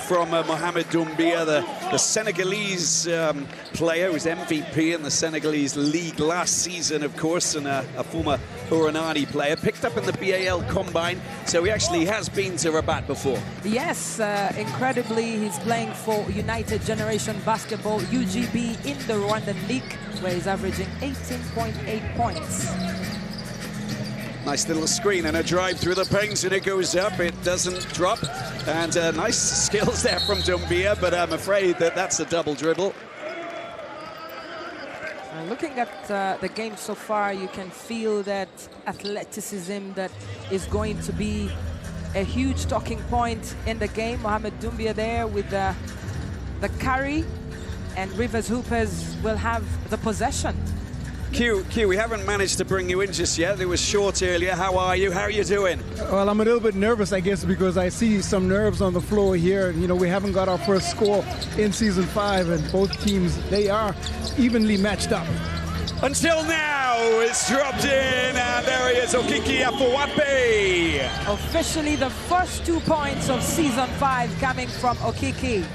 From Mohamed Doumbia, the Senegalese player who's MVP in the Senegalese league last season, of course, and a former Uranani player, picked up in the BAL Combine, so he actually has been to Rabat before. Yes, incredibly, he's playing for United Generation Basketball, UGB, in the Rwandan League, where he's averaging 18.8 points. Nice little screen and a drive through the paint, and it goes up, it doesn't drop. And nice skills there from Doumbia, but I'm afraid that that's a double dribble. Looking at the game so far, you can feel that athleticism that is going to be a huge talking point in the game. Mohamed Doumbia there with the carry, and Rivers Hoopers will have the possession. Q, we haven't managed to bring you in just yet. It was short earlier. How are you? How are you doing? Well, I'm a little bit nervous, I guess, because I see some nerves on the floor here. You know, we haven't got our first score in Season 5, and both teams, they are evenly matched up. Until now, it's dropped in, and there he is, Okiki Afuwape. Officially the first 2 points of Season 5 coming from Okiki.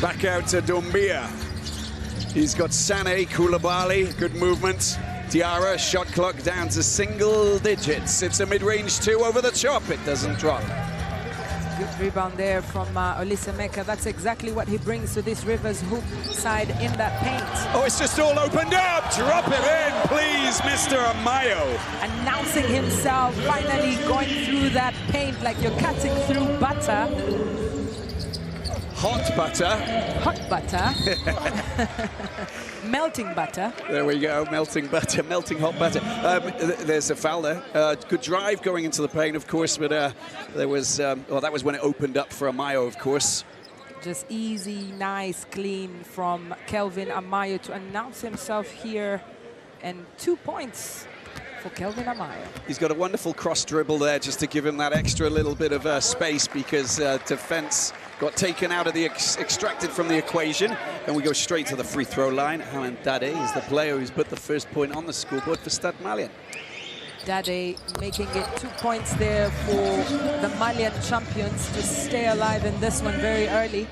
Back out to Doumbia. He's got Sane, Koulibaly, good movement. Diarra, shot clock down to single digits. It's a mid-range 2 over the top. It doesn't drop. Good rebound there from Olisemeka. That's exactly what he brings to this Rivers hoop side in that paint. Oh, it's just all opened up. Drop it in, please, Mr. Amayo. Announcing himself, finally going through that paint like you're cutting through butter. Hot butter. Hot butter. Melting butter. There we go, melting butter, melting hot butter. There's a foul there. Good drive going into the paint, of course, but there was, well, that was when it opened up for Amayo, of course. Just easy, nice, clean from Kelvin Amayo to announce himself here, and 2 points for Kelvin Amayo. He's got a wonderful cross dribble there just to give him that extra little bit of space, because defense got taken out of the extracted from the equation, and we go straight to the free throw line. Alan Dade is the player who's put the first point on the scoreboard for Stade Malien. Dade making it 2 points there for the Malian champions to stay alive in this one very early.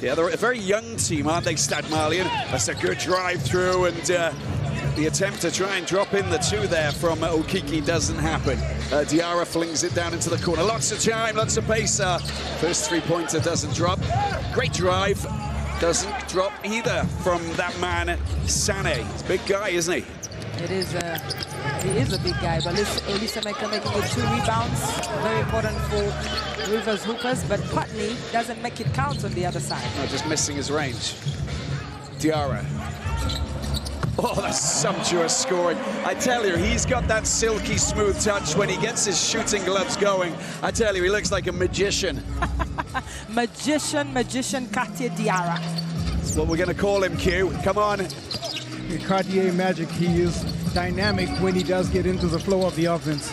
Yeah, they're a very young team, aren't they, Stade Malien? That's a good drive through, and the attempt to try and drop in the 2 there from Okiki doesn't happen. Diarra flings it down into the corner. Lots of time, lots of pace. First 3-pointer doesn't drop. Great drive. Doesn't drop either from that man, Sane. He's a big guy, isn't he? He is a big guy, but Olisemeka making it 2 rebounds. Very important for Rivers Hoopers, but Putney doesn't make it count on the other side. No, just missing his range. Diarra. Oh, that's sumptuous scoring. I tell you, he's got that silky smooth touch when he gets his shooting gloves going. I tell you, he looks like a magician. Magician Cartier Diarra. That's what we're going to call him, Q. Come on. Cartier magic, he is dynamic when he does get into the flow of the offense.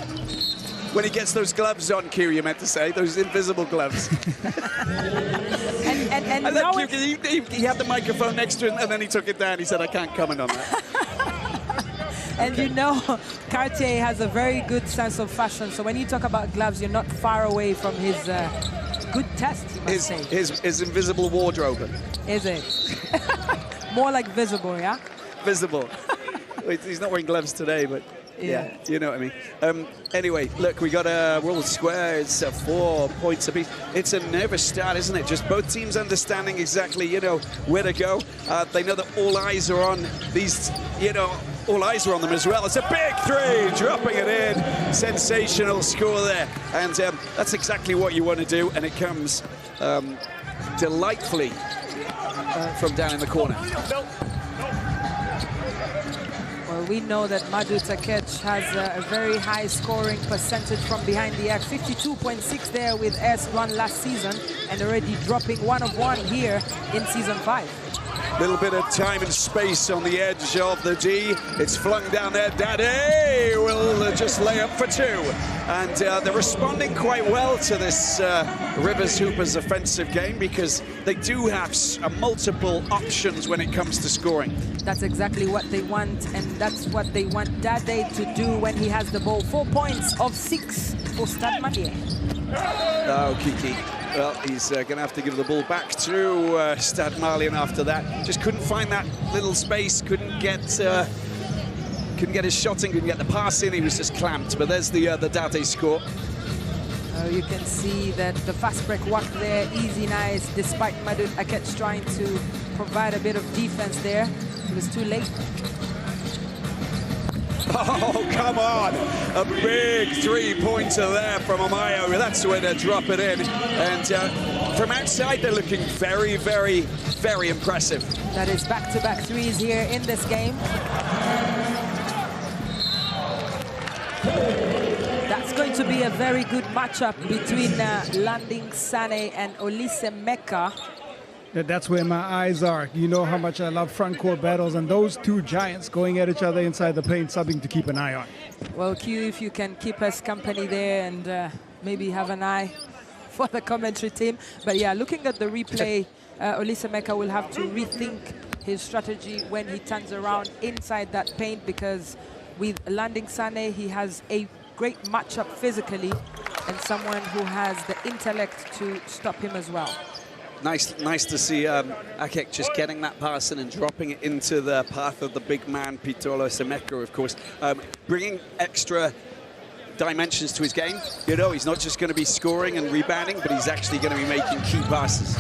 When he gets those gloves on, Q, you meant to say, those invisible gloves. and now he had the microphone next to him, and then he took it down. He said, I can't comment on that. And okay. You know, Cartier has a very good sense of fashion. So when you talk about gloves, you're not far away from his good test, you must say. His invisible wardrobe. Is it? More like visible, yeah? Visible. He's not wearing gloves today, but yeah, you know what I mean. Anyway, look, we got a World Square. It's 4 points apiece. It's a nervous start, isn't it? Just both teams understanding exactly, you know, where to go. They know that all eyes are on these, you know, all eyes are on them as well. It's a big 3, dropping it in. Sensational score there. And that's exactly what you want to do, and it comes delightfully from down in the corner. Well, we know that Madu Takech has a very high scoring percentage from behind the arc. 52.6 there with S1 last season, and already dropping 1 of 1 here in Season 5. Little bit of time and space on the edge of the D. It's flung down there. Dade will just lay up for 2. And they're responding quite well to this Rivers Hoopers offensive game, because they do have multiple options when it comes to scoring. That's exactly what they want, and that's what they want Dade to do when he has the ball. 4 points of 6 for Stade Malien. Oh, Kiki. Well, he's going to have to give the ball back to Stade Malien after that. Just couldn't find that little space, couldn't get his shot in, couldn't get the pass in. He was just clamped. But there's the Dade score. You can see that the fast break worked there, easy, nice, despite Madun Akech trying to provide a bit of defense there. It was too late. Oh, come on. A big three-pointer there from Amayo. That's the way they drop it in. And from outside, they're looking very, very, very impressive. That is back-to-back threes here in this game. That's going to be a very good matchup between Landing Sane and Olise Meka. That's where my eyes are. You know how much I love front court battles, and those two giants going at each other inside the paint, something to keep an eye on. Well, Q, if you can keep us company there and maybe have an eye for the commentary team. But yeah, looking at the replay, Olise Meka will have to rethink his strategy when he turns around inside that paint, because with Landing Sane, he has a great matchup physically and someone who has the intellect to stop him as well. Nice to see Akech just getting that pass in and dropping it into the path of the big man, Pitolo Semeko, of course. Bringing extra dimensions to his game. You know, he's not just going to be scoring and rebounding, but he's actually going to be making key passes.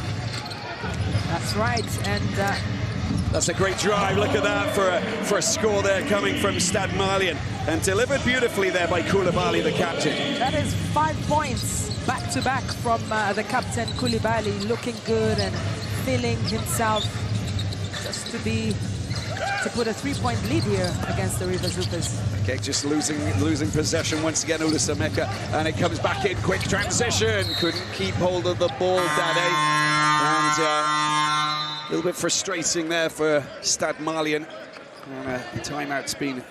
That's right, and that's a great drive. Look at that for a score there coming from Stade Malien, and delivered beautifully there by Koulibaly, the captain. That is 5 points back-to-back from the captain Koulibaly, looking good and feeling himself just to put a 3-point lead here against the Rivers Hoopers. Okay, just losing possession once again, Olise Meka, and it comes back in, quick transition, couldn't keep hold of the ball, Dade, and a little bit frustrating there for Stade Malien, and the timeout's been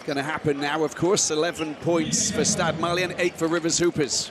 going to happen now, of course. 11 points for Stade Malien, 8 for Rivers Hoopers.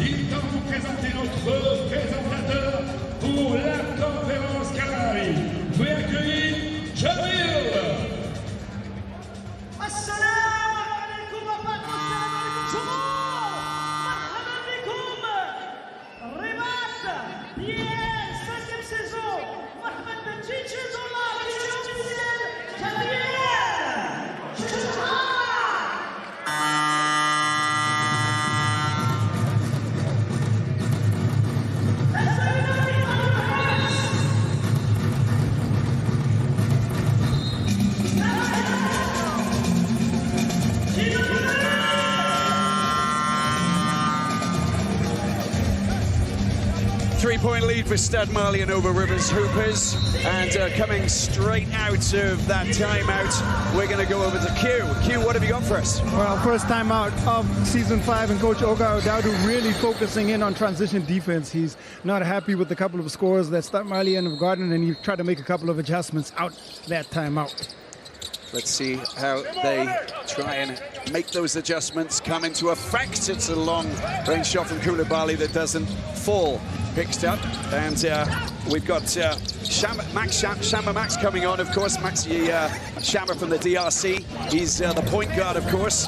Voici donc vous présenter notre présentateur pour la conférence Kigali. Vous accueillir Jamil. Assalamu alaikum wa rahmatullahi wa barakatuh. Rabat, bien, 5e saison. Mohamed Benjic dans la mission officielle. Jamil. Three-point lead for Stade Malien over Rivers Hoopers, and coming straight out of that timeout, we're going to go over to Q. Q, what have you got for us? Well, first timeout of season 5, and Coach Oga Odadu really focusing in on transition defense. He's not happy with the couple of scores that Stade Malien have gotten, and he tried to make a couple of adjustments out that timeout. Let's see how they try and make those adjustments come into effect. It's a long-range shot from Koulibaly that doesn't fall. Picked up, and we've got Shamba Max coming on, of course. Maxi Shamba from the DRC. He's the point guard, of course.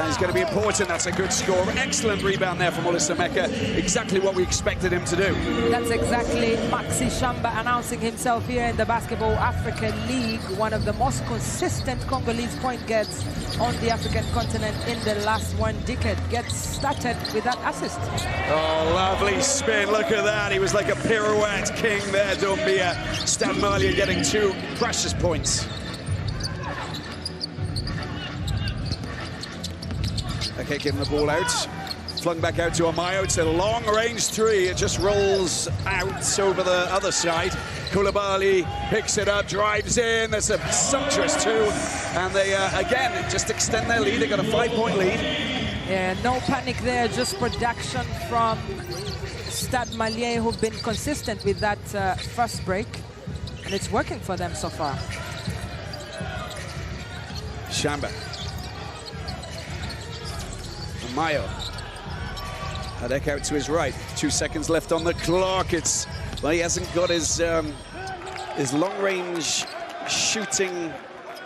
He's going to be important. That's a good score. Excellent rebound there from Olise Meka. Exactly what we expected him to do. That's exactly Maxi Shamba announcing himself here in the Basketball African League, one of the most consistent Congolese point guards on the African continent in the last 1 decade. Gets started with that assist. Oh, lovely spin. Look at that. He was like a pirouette king there, Doumbia. Stade Malien getting 2 precious points. Okay, giving the ball out. Flung back out to Amayo. It's a long-range 3. It just rolls out over the other side. Koulibaly picks it up, drives in. There's a sumptuous 2. And they, again, just extend their lead. They got a 5-point lead. Yeah, no panic there, just production from Stade Malien, who've been consistent with that first break, and it's working for them so far. Shamba. Mayo. Hadek out to his right. 2 seconds left on the clock. Well, he hasn't got his long-range shooting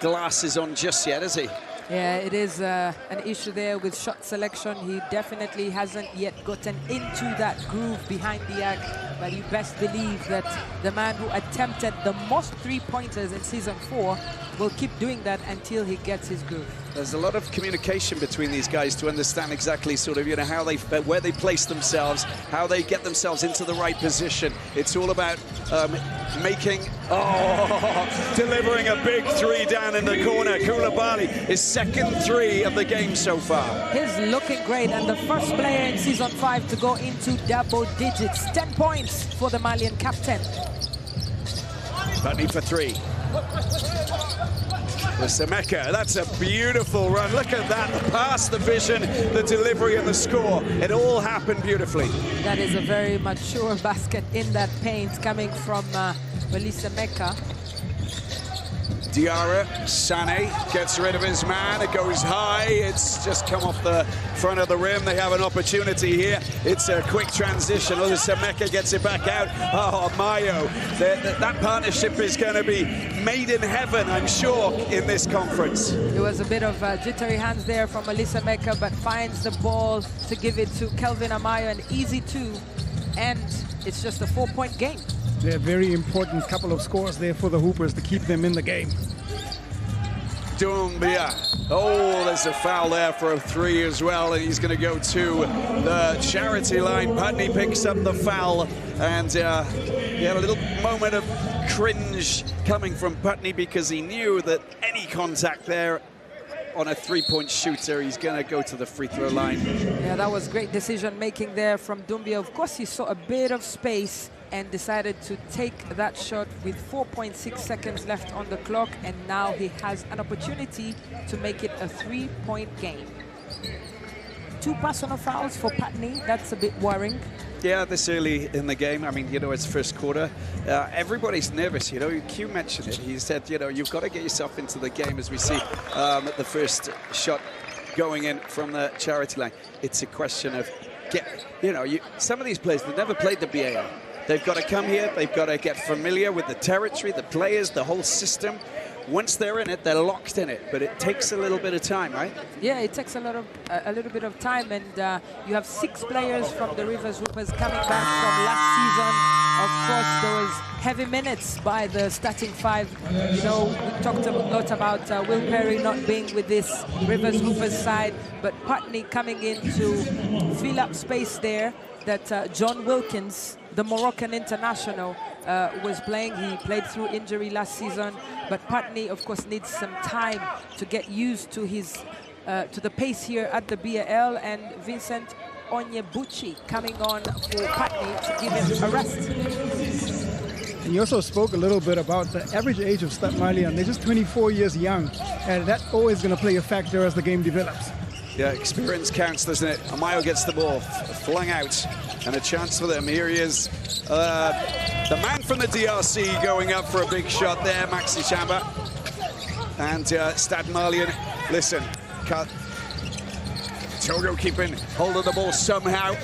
glasses on just yet, has he? Yeah, it is an issue there with shot selection. He definitely hasn't yet gotten into that groove behind the arc, but you best believe that the man who attempted the most three-pointers in Season 4 will keep doing that until he gets his groove. There's a lot of communication between these guys to understand exactly sort of, you know, where they place themselves, how they get themselves into the right position. It's all about delivering a big three down in the corner. Koulibaly, his second three of the game so far. He's looking great, and the first player in Season 5 to go into double digits. 10 points for the Malian captain. Putney for three. The Sameka, that's a beautiful run. Look at that, the pass, the vision, the delivery, and the score. It all happened beautifully. That is a very mature basket in that paint coming from Melissa Meka. Diarra, Sané gets rid of his man, it goes high, it's just come off the front of the rim. They have an opportunity here. It's a quick transition. Sameka gets it back out. Oh, Mayo, that partnership is going to be made in heaven, I'm sure, in this conference. It was a bit of jittery hands there from Melissa Meka, but finds the ball to give it to Kelvin Amayo, an easy two, and it's just a 4-point game. They're very important couple of scores there for the Hoopers to keep them in the game. Doumbia. Oh, there's a foul there for a three as well, and he's going to go to the charity line. Putney picks up the foul, and he had a little moment of cringe coming from Putney because he knew that any contact there on a three-point shooter, he's going to go to the free throw line. Yeah, that was great decision-making there from Doumbia. Of course, he saw a bit of space and decided to take that shot with 4.6 seconds left on the clock, and now he has an opportunity to make it a 3-point game. 2 personal fouls for Putney. That's a bit worrying. Yeah, this early in the game, I mean, you know, it's first quarter. Everybody's nervous, you know. Q mentioned it. He said, you know, you've got to get yourself into the game, as we see the first shot going in from the charity line. It's a question of, some of these players, they've never played the BAL. They've got to come here, they've got to get familiar with the territory, the players, the whole system. Once they're in it, they're locked in it, but it takes a little bit of time, right? Yeah, it takes a little bit of time, and you have 6 players from the Rivers Hoopers coming back from last season. Of course, there was heavy minutes by the starting 5. You know, we talked a lot about Will Perry not being with this Rivers Hoopers side, but Putney coming in to fill up space there that John Wilkins, the Moroccan international, was playing. He played through injury last season, but Putney, of course, needs some time to get used to his to the pace here at the BAL, and Vincent Onyebuchi coming on for Putney to give him a rest. And you also spoke a little bit about the average age of Stade Malien. They're just 24 years young, and that's always going to play a factor as the game develops. Yeah, experience counts, doesn't it? Amayo gets the ball flung out, and a chance for them. Here he is, the man from the DRC going up for a big shot there, Maxi Chamba. And Stade Malien, listen, Togo keeping hold of the ball somehow.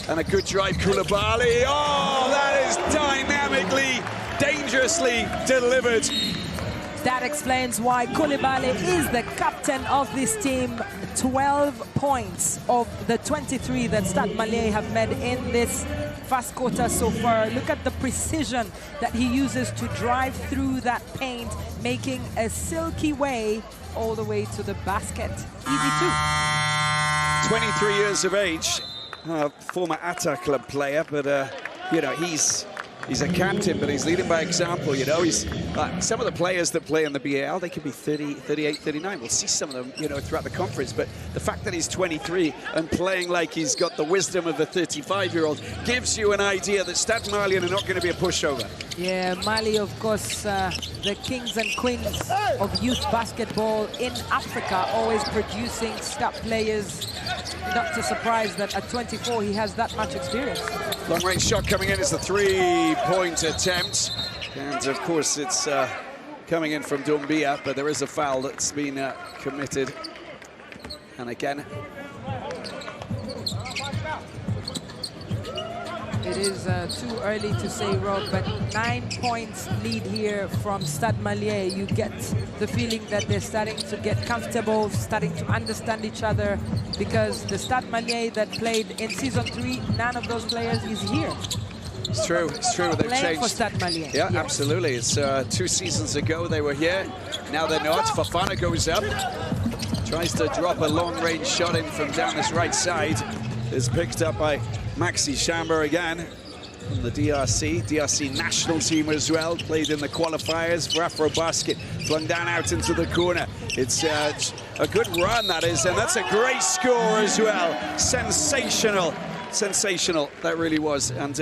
And a good drive, Koulibaly. Oh, that is dynamically, dangerously delivered. That explains why Koulibaly is the captain of this team. 12 points of the 23 that Stade Malien have made in this first quarter so far. Look at the precision that he uses to drive through that paint, making a silky way all the way to the basket. Easy too. 23 years of age, former Atta club player, but you know, he's He's a captain, but he's leading by example. You know, he's some of the players that play in the BAL, they could be 30, 38, 39. We'll see some of them, you know, throughout the conference. But the fact that he's 23 and playing like he's got the wisdom of a 35-year-old gives you an idea that Stade Malien are not going to be a pushover. Yeah, Mali, of course, the kings and queens of youth basketball in Africa, always producing star players. Not too surprised that at 24 he has that much experience. Long-range shot coming in is the three-point attempt. And, of course, it's coming in from Doumbia, but there is a foul that's been committed. And again, it is too early to say, Rob, but 9 points lead here from Stade Malien. You get the feeling that they're starting to get comfortable, starting to understand each other, because the Stade Malien that played in Season 3, none of those players is here. It's true, it's true. They've changed. For Stade Malien. Yeah, yes. Absolutely. It's 2 seasons ago they were here. Now they're not. Fofana goes up. Tries to drop a long-range shot in from down this right side. Is picked up by Maxi Chamba again from the DRC national team as well. Played in the qualifiers for AfroBasket. Flung down out into the corner. It's a good run, that is, and that's a great score as well. Sensational, sensational, that really was. And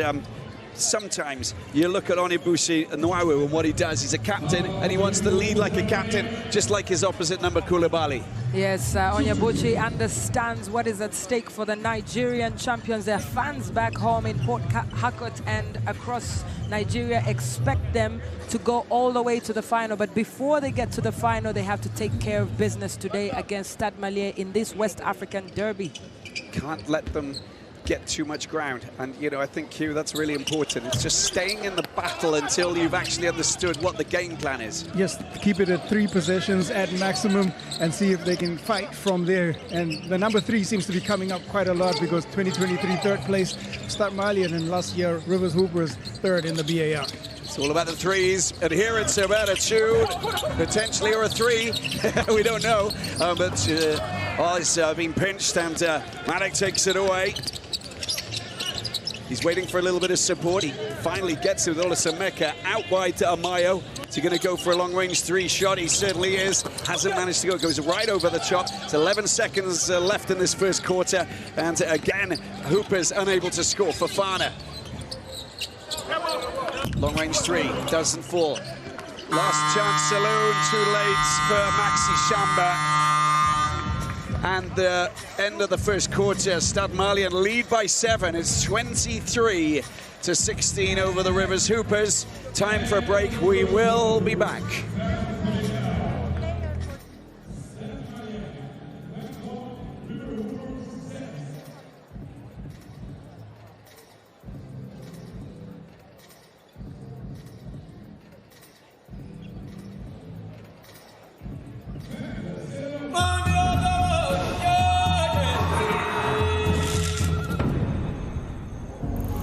sometimes you look at Onibushi Nwawu and what he does. He's a captain and he wants to lead like a captain, just like his opposite number, Koulibaly. Yes, Onyebuchi understands what is at stake for the Nigerian champions. Their fans back home in Port Harcourt and across Nigeria expect them to go all the way to the final. But before they get to the final, they have to take care of business today against Stade Malien in this West African derby. Can't let them get too much ground, and you know, I think, Hugh, that's really important. It's just staying in the battle until you've actually understood what the game plan is. Yes, keep it at 3 possessions at maximum and see if they can fight from there. And the number 3 seems to be coming up quite a lot, because 2023 third place Stade Malien, and last year Rivers Hoopers third in the BAL. It's all about the threes, adherence of attitude, potentially, or a 3, we don't know. But it's been pinched, and Malek takes it away. He's waiting for a little bit of support. He finally gets it with Olasameka out wide to Amayo. Is he going to go for a long-range 3 shot? He certainly is. Hasn't managed to go. Goes right over the top. It's 11 seconds left in this first quarter. And again, Hoopers unable to score. Fofana. Long-range 3. Doesn't fall. Last chance saloon. Too late for Maxi Chamba. And the end of the first quarter, Stade Malien lead by 7. It's 23-16 over the Rivers Hoopers. Time for a break. We will be back.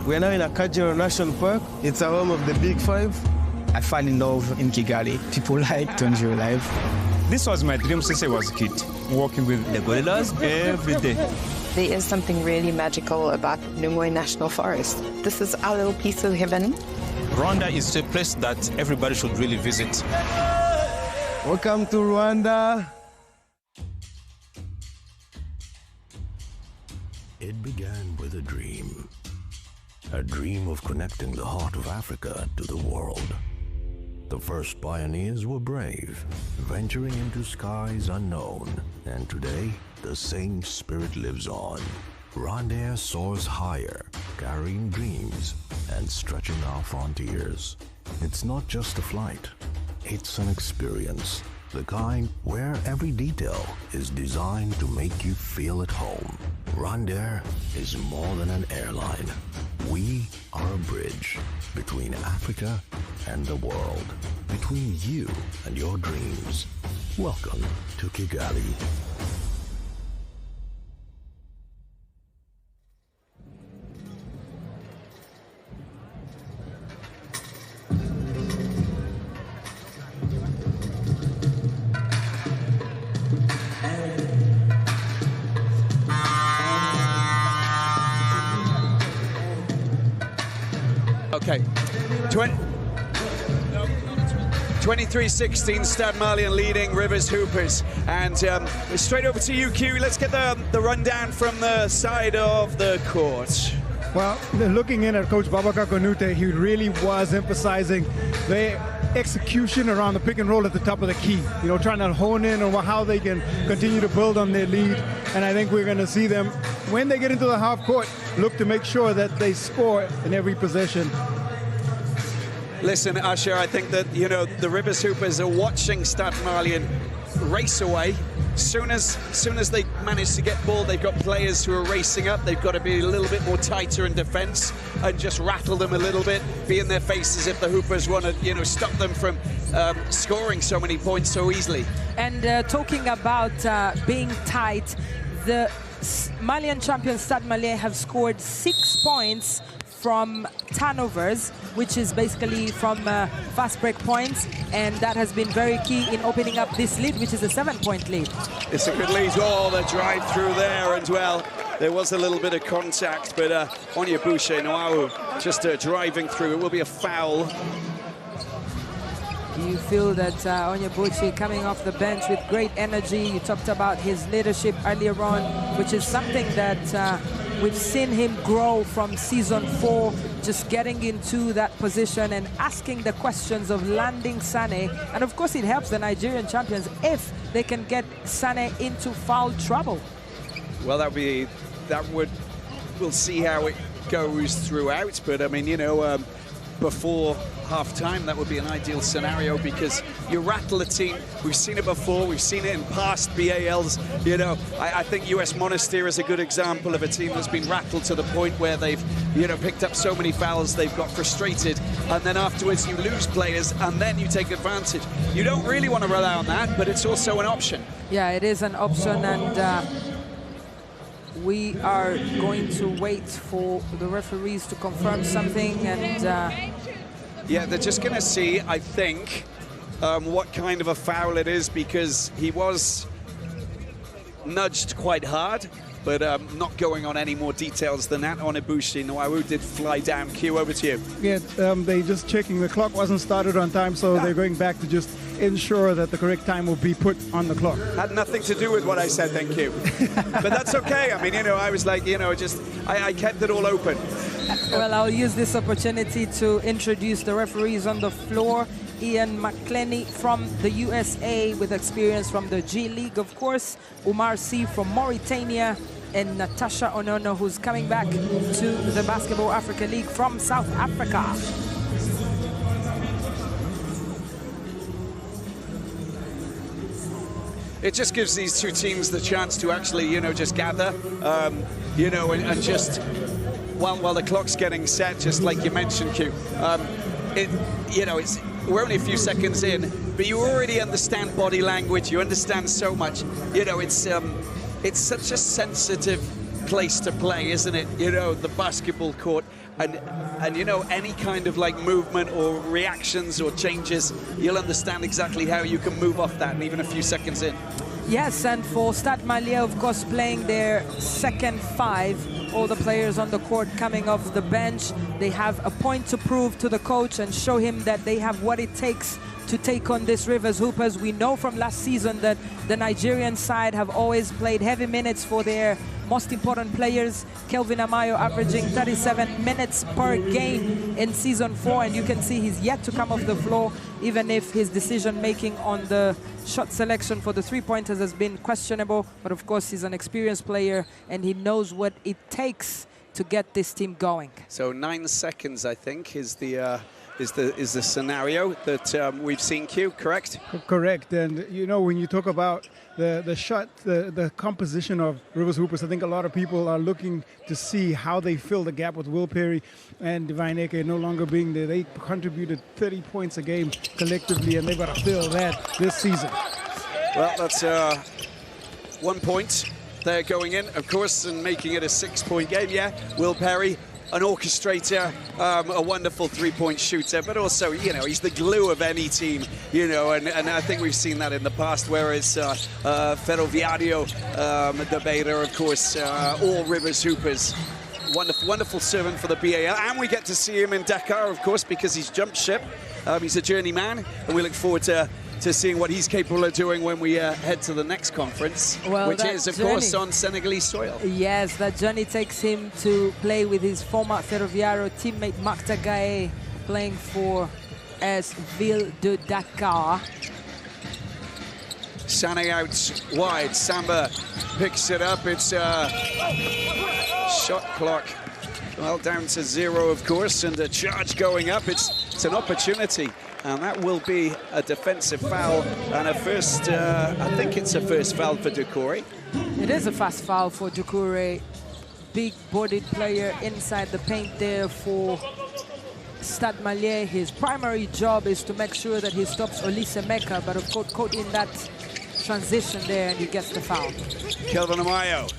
We're now in Akajiro National Park. It's a home of the Big 5. I fell in love in Kigali. People like to enjoy life. This was my dream since I was a kid, walking with the gorillas every day. There is something really magical about Nungwe National Forest. This is our little piece of heaven. Rwanda is a place that everybody should really visit. Welcome to Rwanda. It began with a dream. A dream of connecting the heart of Africa to the world. The first pioneers were brave, venturing into skies unknown. And today, the same spirit lives on. Rwanda soars higher, carrying dreams and stretching our frontiers. It's not just a flight, it's an experience. The kind where every detail is designed to make you feel at home. Rwanda is more than an airline. We are a bridge between Africa and the world, between you and your dreams. Welcome to Kigali. Okay, 23-16, Stade Malien leading Rivers Hoopers. And straight over to you, Q. Let's get the rundown from the side of the court. Well, looking in at Coach Babaka Konute, he really was emphasizing the execution around the pick and roll at the top of the key. You know, trying to hone in on how they can continue to build on their lead. And I think we're going to see them, when they get into the half court, look to make sure that they score in every possession. Listen, Usher, I think that, you know, the Rivers Hoopers are watching Stade Malien race away. Soon as they manage to get ball, they've got players who are racing up. They've got to be a little bit more tighter in defense and just rattle them a little bit, be in their faces if the Hoopers want to, you know, stop them from scoring so many points so easily. And talking about being tight, the Malian champions Stade Malien have scored 6 points from turnovers, which is basically from fast break points, and that has been very key in opening up this lead, which is a 7-point lead. It's a good lead. Oh, the drive through there as well. There was a little bit of contact, but Onyebuchi Noawu just driving through. It will be a foul. You feel that Onyebuchi coming off the bench with great energy. You talked about his leadership earlier on, which is something that we've seen him grow from season 4, just getting into that position and asking the questions of landing Sane. And of course, it helps the Nigerian champions if they can get Sane into foul trouble. Well, we'll see how it goes throughout. But I mean, you know, before half-time, that would be an ideal scenario because you rattle a team. We've seen it before. We've seen it in past BALs. You know, I think US Monastir is a good example of a team that's been rattled to the point where they've, you know, picked up so many fouls, they've got frustrated, and then afterwards you lose players, and then you take advantage. You don't really want to rely on that, but it's also an option. Yeah, it is an option, and we are going to wait for the referees to confirm something, and yeah, they're just going to see, I think, what kind of a foul it is, because he was nudged quite hard, but not going on any more details than that. Onyebuchi Noawu did fly down. Q, over to you. Yeah, they just checking the clock wasn't started on time, so they're going back to just ensure that the correct time will be put on the clock. Had nothing to do with what I said, thank you. But that's okay. I mean, you know, I was like, you know, just I kept it all open. Well, I'll use this opportunity to introduce the referees on the floor. Ian McClenny from the USA with experience from the G League, of course. Umar C from Mauritania, and Natasha Onono, who's coming back to the Basketball Africa League from South Africa. It just gives these two teams the chance to actually, you know, just gather, you know, and just while the clock's getting set, just like you mentioned, Q. You know, we're only a few seconds in, but you already understand body language. You understand so much. You know, it's such a sensitive place to play, isn't it? You know, the basketball court, and you know, any kind of like movement or reactions or changes, you'll understand exactly how you can move off that, and even a few seconds in. Yes, and for Stade Malien, of course, playing their second 5, all the players on the court coming off the bench, they have a point to prove to the coach and show him that they have what it takes to take on this Rivers Hoopers. We know from last season that the Nigerian side have always played heavy minutes for their most important players. Kelvin Amayo averaging 37 minutes per game in season 4, and you can see he's yet to come off the floor, even if his decision making on the shot selection for the 3-pointers has been questionable. But of course, he's an experienced player and he knows what it takes to get this team going. So 9 seconds, I think, is the scenario that we've seen, Q, correct? Correct. And you know, when you talk about the shot, the composition of Rivers Hoopers, I think a lot of people are looking to see how they fill the gap with Will Perry and Divine Eke no longer being there. They contributed 30 points a game collectively, and they've got to fill that this season. Well, that's 1 point there going in, of course, and making it a 6-point game. Yeah, Will Perry, an orchestrator, a wonderful 3-point shooter, but also, you know, he's the glue of any team, you know, and I think we've seen that in the past, whereas Ferroviario, the Beira, of course, all Rivers Hoopers Wonderful, wonderful servant for the BAL. And we get to see him in Dakar, of course, because he's jumped ship. He's a journeyman, and we look forward to seeing what he's capable of doing when we head to the next conference, which is, of course, on Senegalese soil. Yes, that journey takes him to play with his former Ferroviario teammate Marc Tagae, playing for AS Ville de Dakar. Sané out wide. Samba picks it up. It's shot clock, well, down to 0, of course, and a charge going up. It's an opportunity. And that will be a defensive foul and a first, I think it's a first foul for Doucouré. It is a fast foul for Doucouré. Big-bodied player inside the paint there for Stade Malien. His primary job is to make sure that he stops Olise Meka, but of course caught in that transition there, and he gets the foul. Kelvin Amayo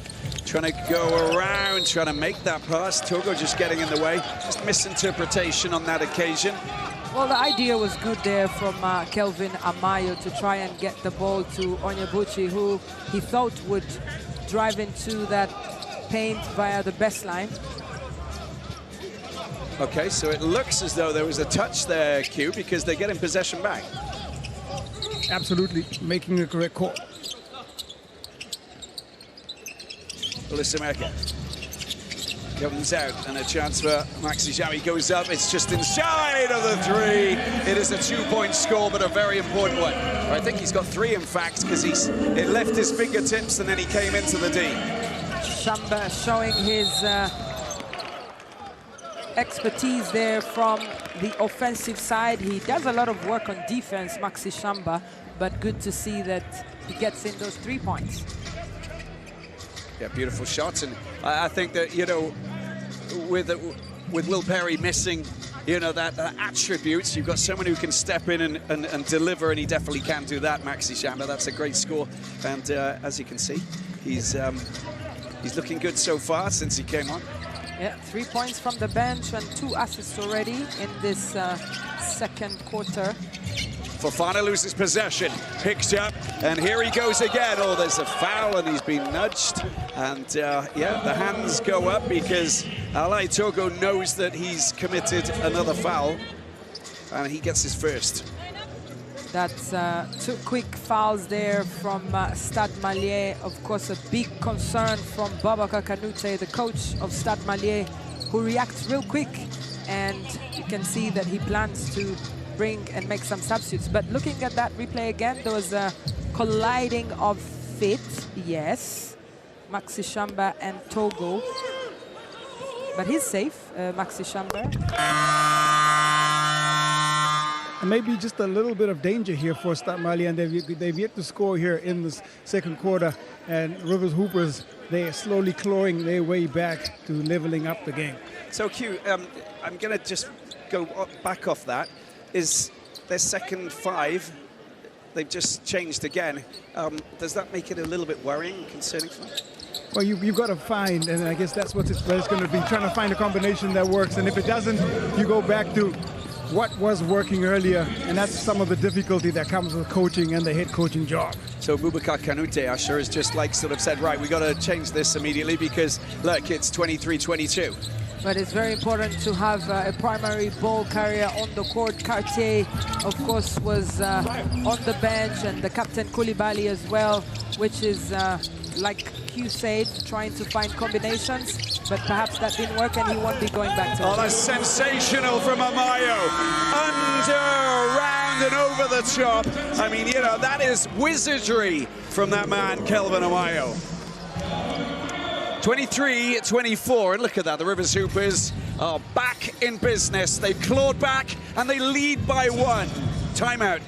trying to go around, trying to make that pass. Togo just getting in the way. Just misinterpretation on that occasion. Well, the idea was good there from Kelvin Amayo to try and get the ball to Onyebuchi, who he thought would drive into that paint via the baseline. Okay, so it looks as though there was a touch there, Q, because they're getting possession back. Absolutely, making the correct call. Olise Meka comes out, and a chance for Maxi Jami goes up. It's just inside of the 3. It is a 2-point score, but a very important one. I think he's got 3, in fact, because it left his fingertips and then he came into the D. Shamba showing his expertise there from the offensive side. He does a lot of work on defense, Maxi Shamba, but good to see that he gets in those 3 points. Yeah, beautiful shots, and I think that, you know, with Will Perry missing, you know, that attributes, you've got someone who can step in and deliver, and he definitely can do that, Maxi Shamba. That's a great score, and as you can see, he's looking good so far since he came on. Yeah, 3 points from the bench and 2 assists already in this second quarter. Fofana loses possession, picks up, and here he goes again. Oh, there's a foul, and he's been nudged. And yeah, the hands go up because Ahly Togo knows that he's committed another foul, and he gets his first. That's 2 quick fouls there from Stade Malien. Of course, a big concern from Boubacar Kanouté, the coach of Stade Malien, who reacts real quick, and you can see that he plans to bring and make some substitutes. But looking at that replay again, there was a colliding of feet, yes, Maxi Shamba and Togo, but he's safe, Maxi Shamba. And maybe just a little bit of danger here for Stade Malien. They've yet to score here in this second quarter, and Rivers Hoopers, they're slowly clawing their way back to leveling up the game. So Q, I'm going to just go back off that. Is their second 5, they've just changed again. Does that make it a little bit worrying, concerning for them? Well, you've got to find, and I guess that's what it's going to be, trying to find a combination that works. And if it doesn't, you go back to what was working earlier, and that's some of the difficulty that comes with coaching and the head coaching job. So Boubacar Kanouté, Usher, has just like sort of said, right, we got to change this immediately because, look, it's 23-22. But it's very important to have a primary ball carrier on the court. Cartier, of course, was on the bench, and the captain Koulibaly as well, which is, like Q said, trying to find combinations, but perhaps that didn't work, and he won't be going back to it. Oh, that's sensational from Amayo. Under, around, and over the top. I mean, you know, that is wizardry from that man, Kelvin Amayo. 23-24, and look at that, the Rivers Hoopers are back in business. They've clawed back, and they lead by 1. Timeout.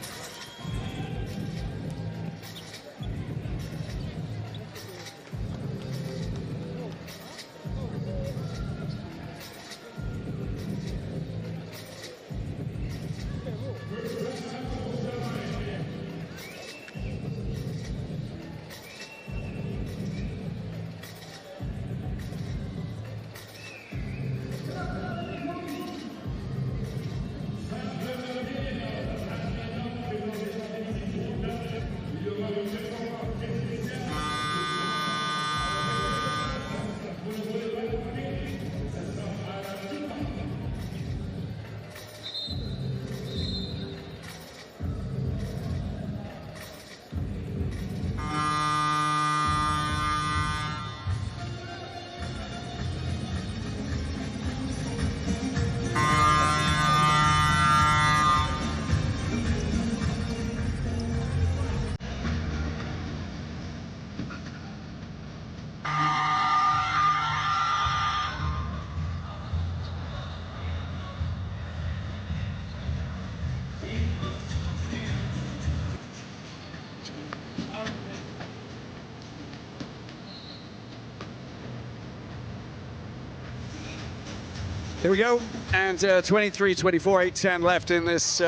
Here we go, and 23-24, 8-10 left in this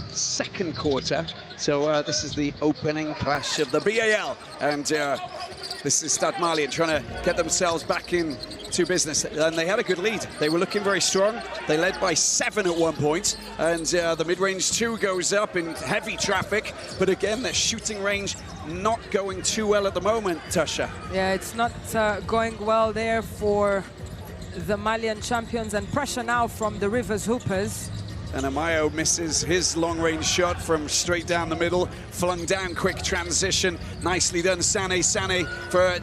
second quarter. So this is the opening clash of the BAL, and this is Stade Malien trying to get themselves back into business. And they had a good lead. They were looking very strong. They led by 7 at one point, and the mid-range 2 goes up in heavy traffic. But again, their shooting range not going too well at the moment, Tasha. Yeah, it's not going well there for the Malian champions, and pressure now from the Rivers Hoopers. And Amayo misses his long-range shot from straight down the middle, flung down, quick transition, nicely done. Sane for,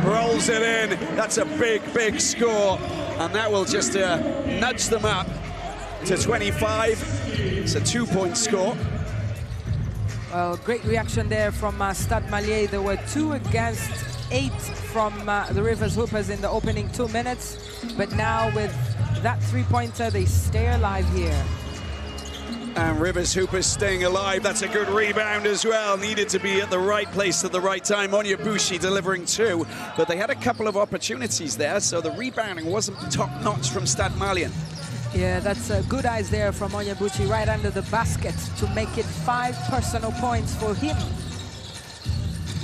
rolls it in. That's a big score, and that will just nudge them up to 25. It's a 2-point score. Well, great reaction there from Stade Malien. There were 2 against 8 from the Rivers Hoopers in the opening 2 minutes, but now with that 3-pointer, they stay alive here. And Rivers Hoopers staying alive. That's a good rebound as well. Needed to be at the right place at the right time. Onyebuchi delivering 2, but they had a couple of opportunities there, so the rebounding wasn't top-notch from Stade Malien. Yeah, that's good eyes there from Onyebuchi, right under the basket to make it 5 personal points for him.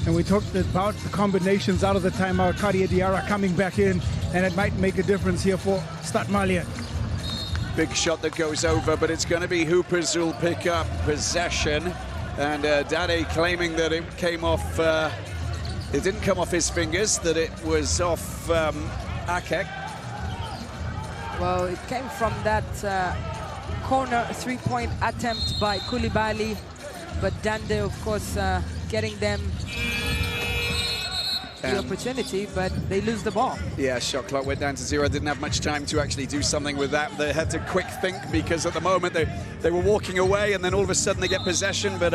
And we talked about the combinations out of the timeout. Kadia Diarra coming back in, and it might make a difference here for Stade Malien. Big shot that goes over, but it's going to be Hoopers who'll pick up possession. And Dade claiming that it came off, it didn't come off his fingers, that it was off Akek. Well, it came from that corner 3-point attempt by Koulibaly, but Dande, of course, getting them the opportunity, but they lose the ball. Yeah, shot clock went down to 0. Didn't have much time to actually do something with that. They had to quick think, because at the moment they were walking away, and then all of a sudden they get possession, but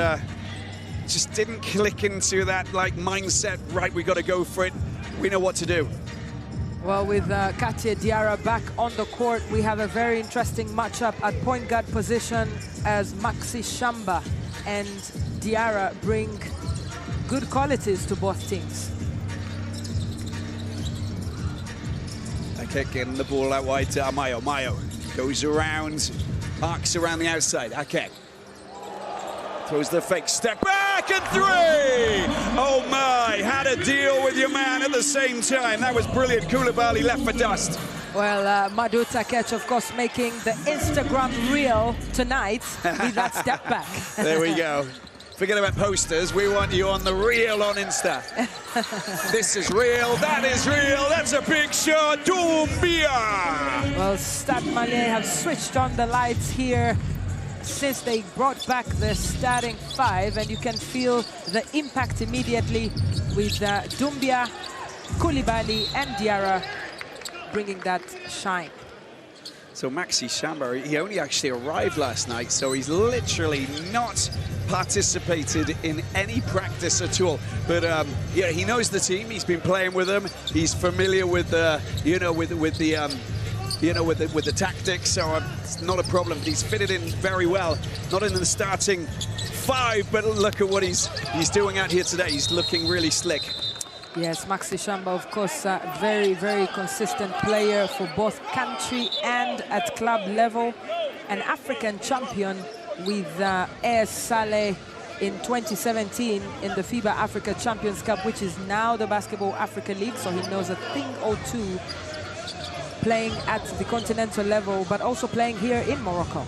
just didn't click into that mindset. Right, we got to go for it. We know what to do. Well, with Katia Diarra back on the court, we have a very interesting matchup at point guard position, as Maxi Shamba and Diarra bring good qualities to both teams. Akek the ball out wide to Amayo. Mayo goes around, arcs around the outside. Akek throws the fake step back, and 3! Oh my, how to deal with your man at the same time. That was brilliant. Koulibaly left for dust. Well, Madou Takech, of course, making the Instagram reel tonight with that step back. There we go. Forget about posters. We want you on the reel on Insta. This is real. That is real. That's a big shot. Doumbia! Well, Stade Malien have switched on the lights here since they brought back the starting 5, and you can feel the impact immediately with Doumbia, Koulibaly, and Diarra bringing that shine. So Maxi Shamba, he only actually arrived last night, so he's literally not participated in any practice at all. But yeah, he knows the team. He's been playing with them. He's familiar with the, with the tactics. So it's not a problem. He's fitted in very well. Not in the starting 5, but look at what he's doing out here today. He's looking really slick. Yes, Maxi Shamba, of course, very consistent player for both country and at club level. An African champion with AS Saleh in 2017 in the FIBA Africa Champions Cup, which is now the Basketball Africa League. So he knows a thing or two playing at the continental level, but also playing here in Morocco.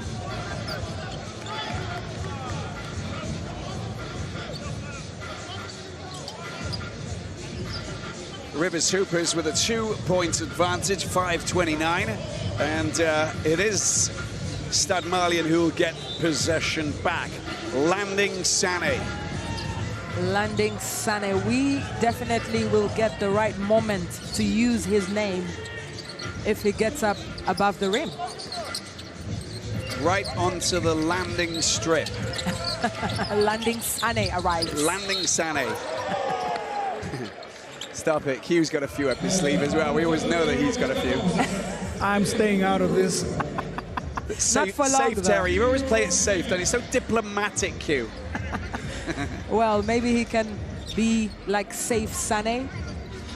Rivers Hoopers with a 2-point advantage, 5:29, and it is Stade Malien who will get possession back. Landing Sane. Landing Sane. We definitely will get the right moment to use his name if he gets up above the rim. Right onto the landing strip. Landing Sane arrives. Landing Sane. Stop it. Q's got a few up his sleeve as well. We always know that he's got a few. I'm staying out of this. Not for long, safe, Terry. You always play it safe, don't you? So diplomatic, Q. Well, maybe he can be like safe Sane.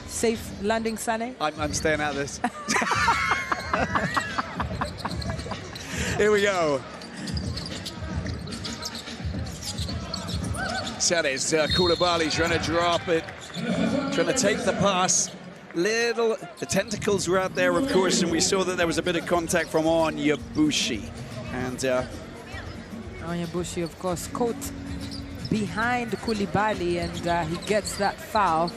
Safe landing Sane. I'm staying out of this. Here we go. Sade's Koulibaly trying to drop it, trying to take the pass. The tentacles were out there, of course, and we saw that there was a bit of contact from Onyebuchi. And Onyebuchi, of course, caught behind Koulibaly, and he gets that foul.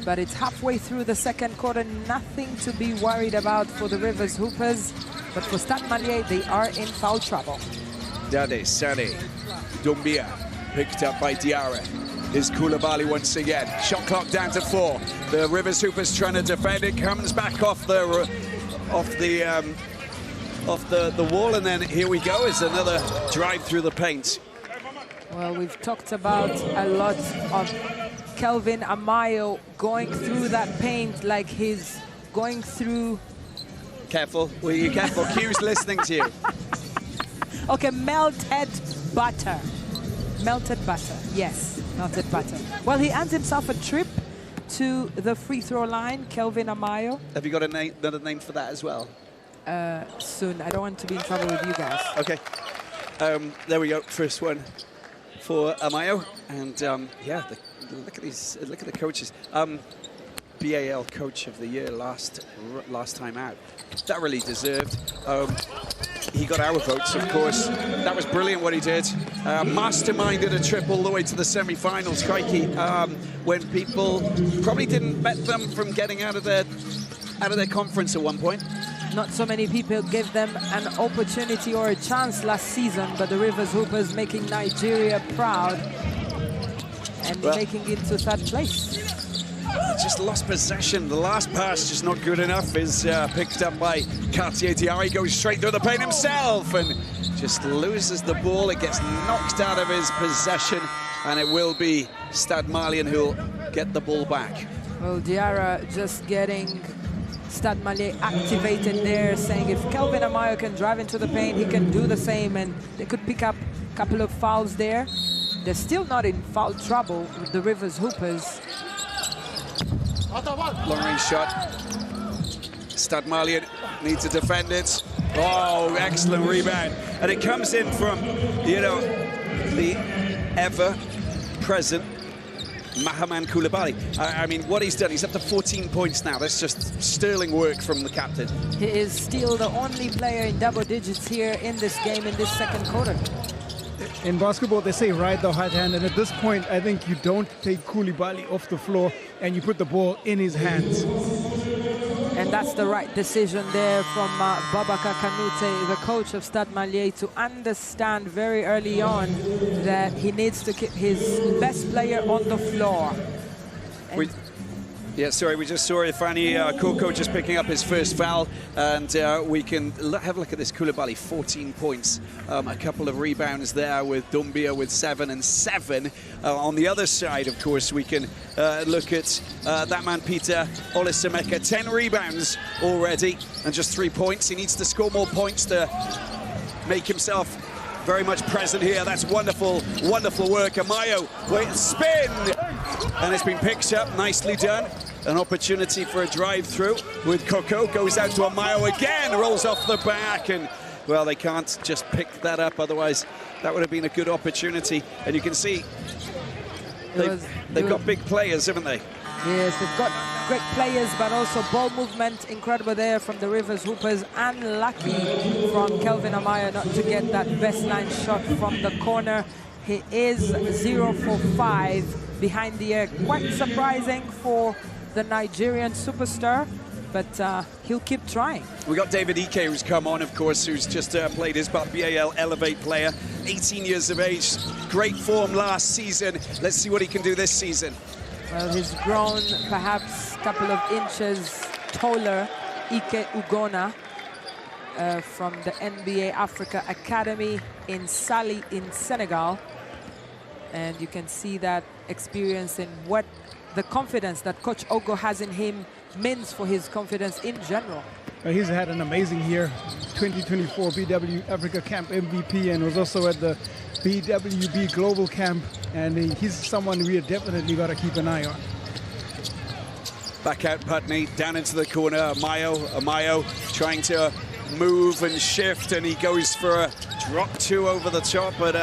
But it's halfway through the second quarter, nothing to be worried about for the Rivers Hoopers. But for Stade Malien, they are in foul trouble. Sade, Doumbia, picked up by Diarra. Is Koulibaly once again. Shot clock down to 4. The Rivers Hoopers trying to defend it, comes back off the wall, and then here we go. Is another drive through the paint. Well, we've talked about a lot of Kelvin Amayo going through that paint like he's going through... Careful, will you careful? Q's listening to you. Okay, melted butter. Melted butter, yes, melted butter. Well, he earns himself a trip to the free throw line, Kelvin Amayo. Have you got another name for that as well? Soon. I don't want to be in trouble with you guys. Okay. There we go. First one for Amayo, and yeah, look at the coaches. BAL Coach of the Year last time out. That really deserved. He got our votes, of course. That was brilliant what he did. Masterminded a trip all the way to the semi-finals, crikey, when people probably didn't bet them from getting out of their conference at one point. Not so many people gave them an opportunity or a chance last season, but the Rivers Hoopers making Nigeria proud and making it to third place. Just lost possession. The last pass just not good enough. Is picked up by Cartier Diarra. He goes straight through the paint himself and just loses the ball. It gets knocked out of his possession, and it will be Stade Malien who'll get the ball back. Well, Diarra just getting Stade Malien activated there, saying if Kelvin Amayo can drive into the paint, he can do the same, and they could pick up a couple of fouls there. They're still not in foul trouble with the Rivers Hoopers. Long range shot. Stade Malien needs to defend it. Oh, excellent rebound. And it comes in from, you know, the ever-present Mahaman Koulibaly. I mean, what he's done, he's up to 14 points now. That's just sterling work from the captain. He is still the only player in double digits here in this game in this second quarter. In basketball, they say ride the hot hand, and at this point, I think you don't take Koulibaly off the floor and you put the ball in his hands. And that's the right decision there from Babaka Kanute, the coach of Stade Malien, to understand very early on that he needs to keep his best player on the floor. Yeah, sorry, we just saw Ifani Koko just picking up his first foul, and we can have a look at this. Koulibaly, 14 points, a couple of rebounds there with Doumbia with 7 and 7. On the other side, of course, we can look at that man, Peter Olisameka, 10 rebounds already, and just 3 points. He needs to score more points to make himself very much present here. That's wonderful, wonderful work. Amayo, wait, spin! And it's been picked up, nicely done. An opportunity for a drive-through with Coco, goes out to Amayo again, rolls off the back, and, well, they can't just pick that up, otherwise that would have been a good opportunity. And you can see they've got big players, haven't they? Yes, they've got great players, but also ball movement incredible there from the Rivers Hoopers. Unlucky from Kelvin Amayo not to get that best line shot from the corner. He is 0 for 5 behind the arc. Quite surprising for the Nigerian superstar, but he'll keep trying. We got David Ike, who's come on, of course, who's just played his part, BAL Elevate player, 18 years of age, great form last season. Let's see what he can do this season. Well, he's grown perhaps a couple of inches taller, Ike Ugona, from the NBA Africa Academy in Saly in Senegal. And you can see that experience in what the confidence that Coach Ogo has in him means for his confidence in general. He's had an amazing year, 2024 BAL-Africa Camp MVP, and was also at the BWB Global Camp, and he's someone we definitely got to keep an eye on. Back out Putney, down into the corner. Amayo trying to move and shift, and he goes for a drop two over the top, but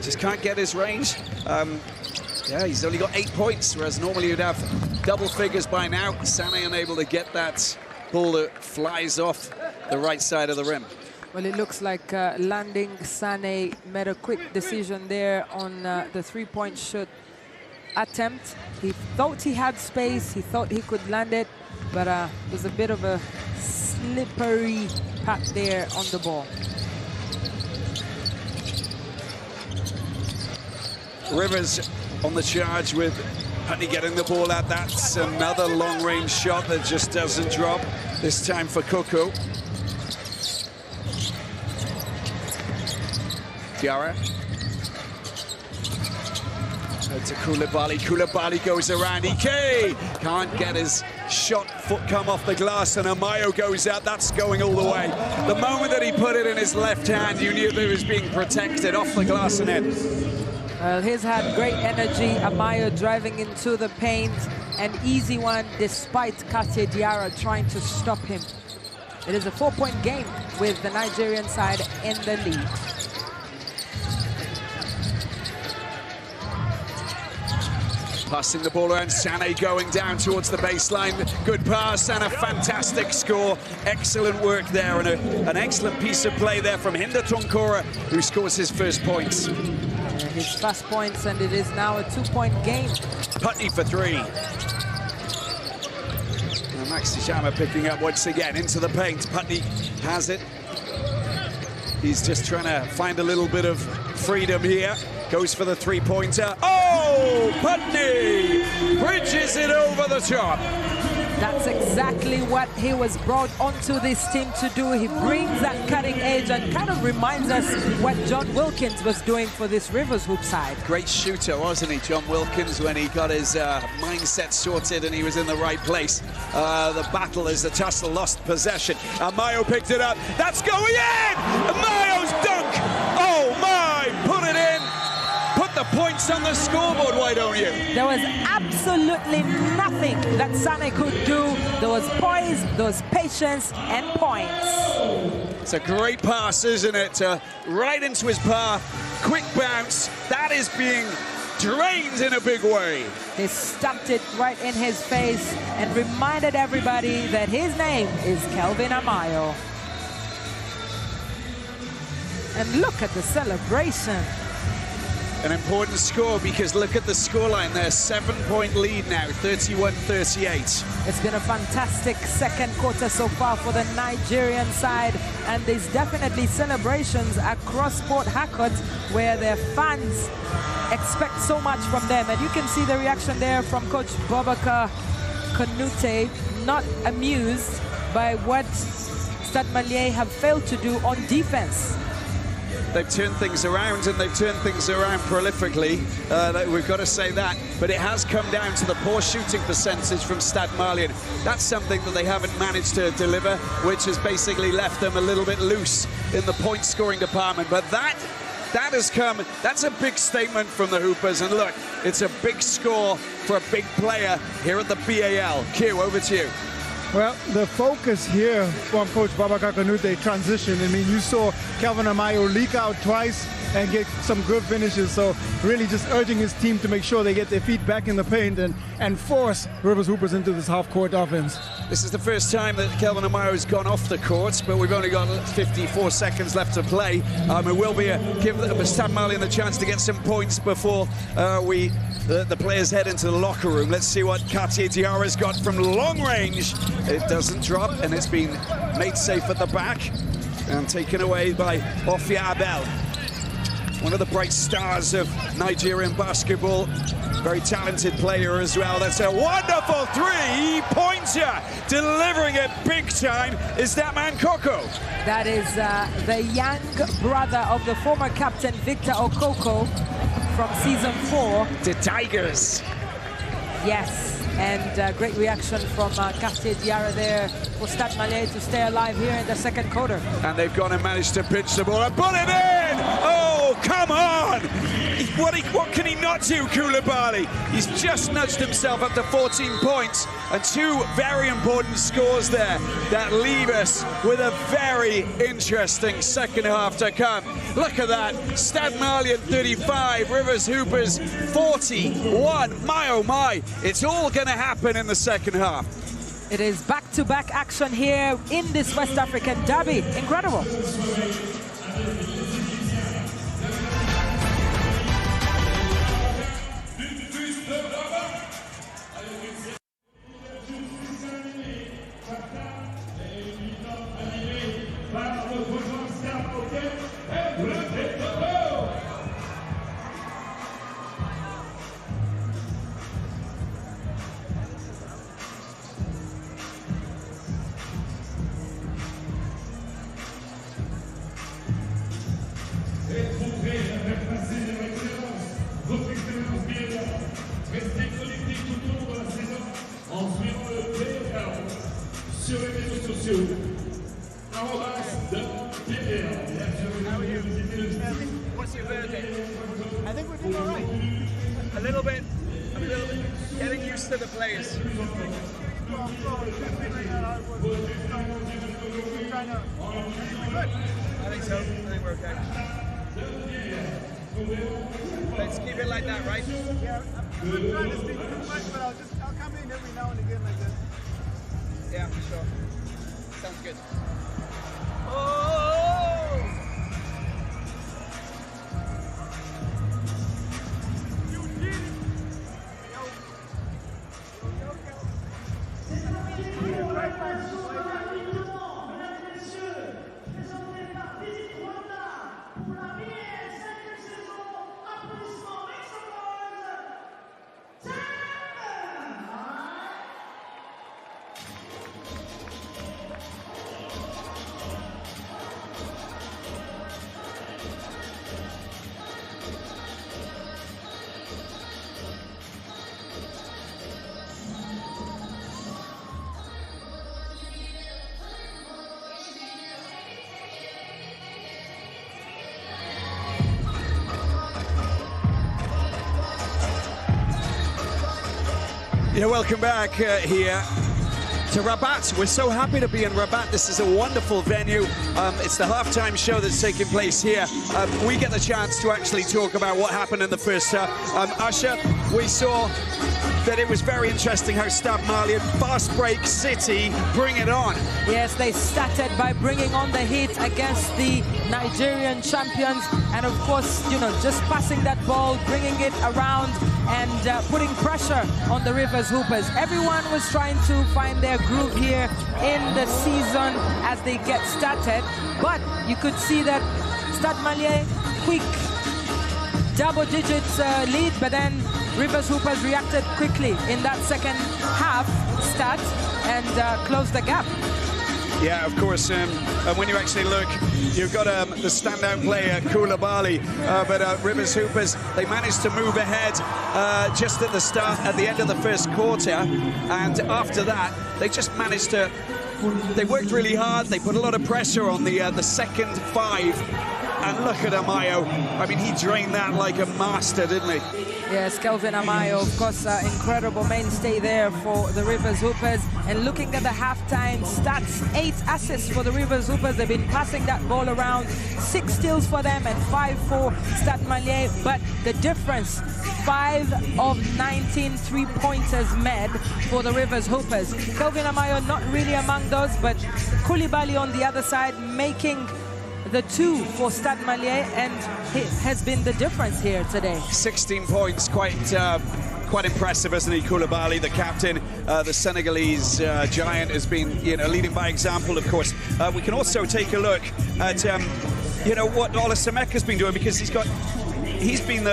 just can't get his range. Yeah, he's only got 8 points, whereas normally you'd have double figures by now. Sané unable to get that ball that flies off the right side of the rim. Well, it looks like landing Sané made a quick decision there on the three-point shot attempt. He thought he had space, he thought he could land it, but it was a bit of a slippery path there on the ball. Rivers on the charge with Putney getting the ball out. That's another long-range shot that just doesn't drop, this time for Coco. Diarra. To Koulibaly. Koulibaly goes around. Ike can't get his shot foot come off the glass, and Amayo goes out. That's going all the way. The moment that he put it in his left hand, you knew that it was being protected off the glass and in. Well, he's had great energy. Amayo driving into the paint. An easy one despite Kate Diarra trying to stop him. It is a 4-point game with the Nigerian side in the lead. Passing the ball around, Sané going down towards the baseline. Good pass and a fantastic score. Excellent work there, and an excellent piece of play there from Hinda Tonkora, who scores his first points. His first points, and it is now a 2-point game. Putney for three. And Max Tijama picking up once again into the paint. Putney has it. He's just trying to find a little bit of freedom here. Goes for the three-pointer. Oh, Putney bridges it over the top. That's exactly what he was brought onto this team to do. He brings that cutting edge and kind of reminds us what John Wilkins was doing for this Rivers hoop side. Great shooter, wasn't he, John Wilkins, when he got his mindset sorted and he was in the right place. The battle as the tussle lost possession. Amayo picked it up. That's going in! Amayo's dunk! Oh my! Put it in! Put the points on the scoreboard, why don't you? There was absolutely nothing that Sané could do. There was poise, there was patience, and points. It's a great pass, isn't it? Right into his path, quick bounce. That is being drained in a big way. He stuffed it right in his face and reminded everybody that his name is Kelvin Amayo. And look at the celebration. An important score, because look at the scoreline there. 7-point lead now, 31-38. It's been a fantastic second quarter so far for the Nigerian side, and there's definitely celebrations across Port Harcourt where their fans expect so much from them. And you can see the reaction there from Coach Bobaka Kanute, not amused by what Stade Malien have failed to do on defense. They've turned things around, and they've turned things around prolifically. We've got to say that. But it has come down to the poor shooting percentage from Stade Malien. That's something that they haven't managed to deliver, which has basically left them a little bit loose in the point-scoring department. But that has come. That's a big statement from the Hoopers. And look, it's a big score for a big player here at the BAL. Q, over to you. Well, the focus here from Coach Babaka Kanute, transition. I mean, you saw Kelvin Amayo leak out twice and get some good finishes. So really just urging his team to make sure they get their feet back in the paint and force Rivers Hoopers into this half-court offense. This is the first time that Kelvin Amayo has gone off the court, but we've only got 54 seconds left to play. It will be give Stade Malien the chance to get some points before the players head into the locker room. Let's see what Cartier Diarra's got from long range. It doesn't drop, and it's been made safe at the back and taken away by Ofia Abel, one of the bright stars of Nigerian basketball. Very talented player as well. That's a wonderful three-pointer. Delivering it big time is that man Coco. That is the young brother of the former captain Victor Okoko from season 4. The Tigers. Yes. And great reaction from Cartier Diarra there for Stade Malien to stay alive here in the second quarter. And they've gone and managed to pitch the ball and put it in! Oh, come on! What can he not do, Koulibaly? He's just nudged himself up to 14 points and 2 very important scores there that leave us with a very interesting second half to come. Look at that. Stade Malien 35, Rivers Hoopers 41. My oh my, it's all going to happen in the second half. It is back-to-back action here in this West African derby. Incredible. What's your verdict? I think we're doing all right. A little bit. Getting used to the players. I think so. I think we're okay. Let's keep it like that, right? Yeah, I'm not trying to speak too much, but I'll come in every now and again like this. Yeah, for sure. Sounds good. Yeah, welcome back here to Rabat. We're so happy to be in Rabat. This is a wonderful venue. It's the halftime show that's taking place here. We get the chance to actually talk about what happened in the first half. Usher, we saw that it was very interesting how Stade Malien, fast break City, bring it on. Yes, they started by bringing on the heat against the Nigerian champions, and of course, you know, just passing that ball, bringing it around, and putting pressure on the Rivers Hoopers. Everyone was trying to find their groove here in the season as they get started, but you could see that Stade Malien, quick double digits lead, but then Rivers Hoopers reacted quickly in that second half start and closed the gap. Yeah, of course, and when you actually look, you've got the standout player, Koulibaly, but Rivers Hoopers, they managed to move ahead just at the start, at the end of the first quarter, and after that, they just managed to, they worked really hard, they put a lot of pressure on the second 5, and look at Amayo. I mean, he drained that like a master, didn't he? Yes, Kelvin Amayo, of course, incredible mainstay there for the Rivers Hoopers. And looking at the halftime stats, 8 assists for the Rivers Hoopers. They've been passing that ball around, 6 steals for them and 5 for Stade Malien. But the difference, 5 of 19 three-pointers made for the Rivers Hoopers. Kelvin Amayo not really among those, but Koulibaly on the other side making the 2 for Stade Malien, and it has been the difference here today. 16 points, quite impressive, isn't he, Koulibaly, the captain, the Senegalese giant, has been, you know, leading by example, of course. We can also take a look at, you know, what Olasameka has been doing, because he's been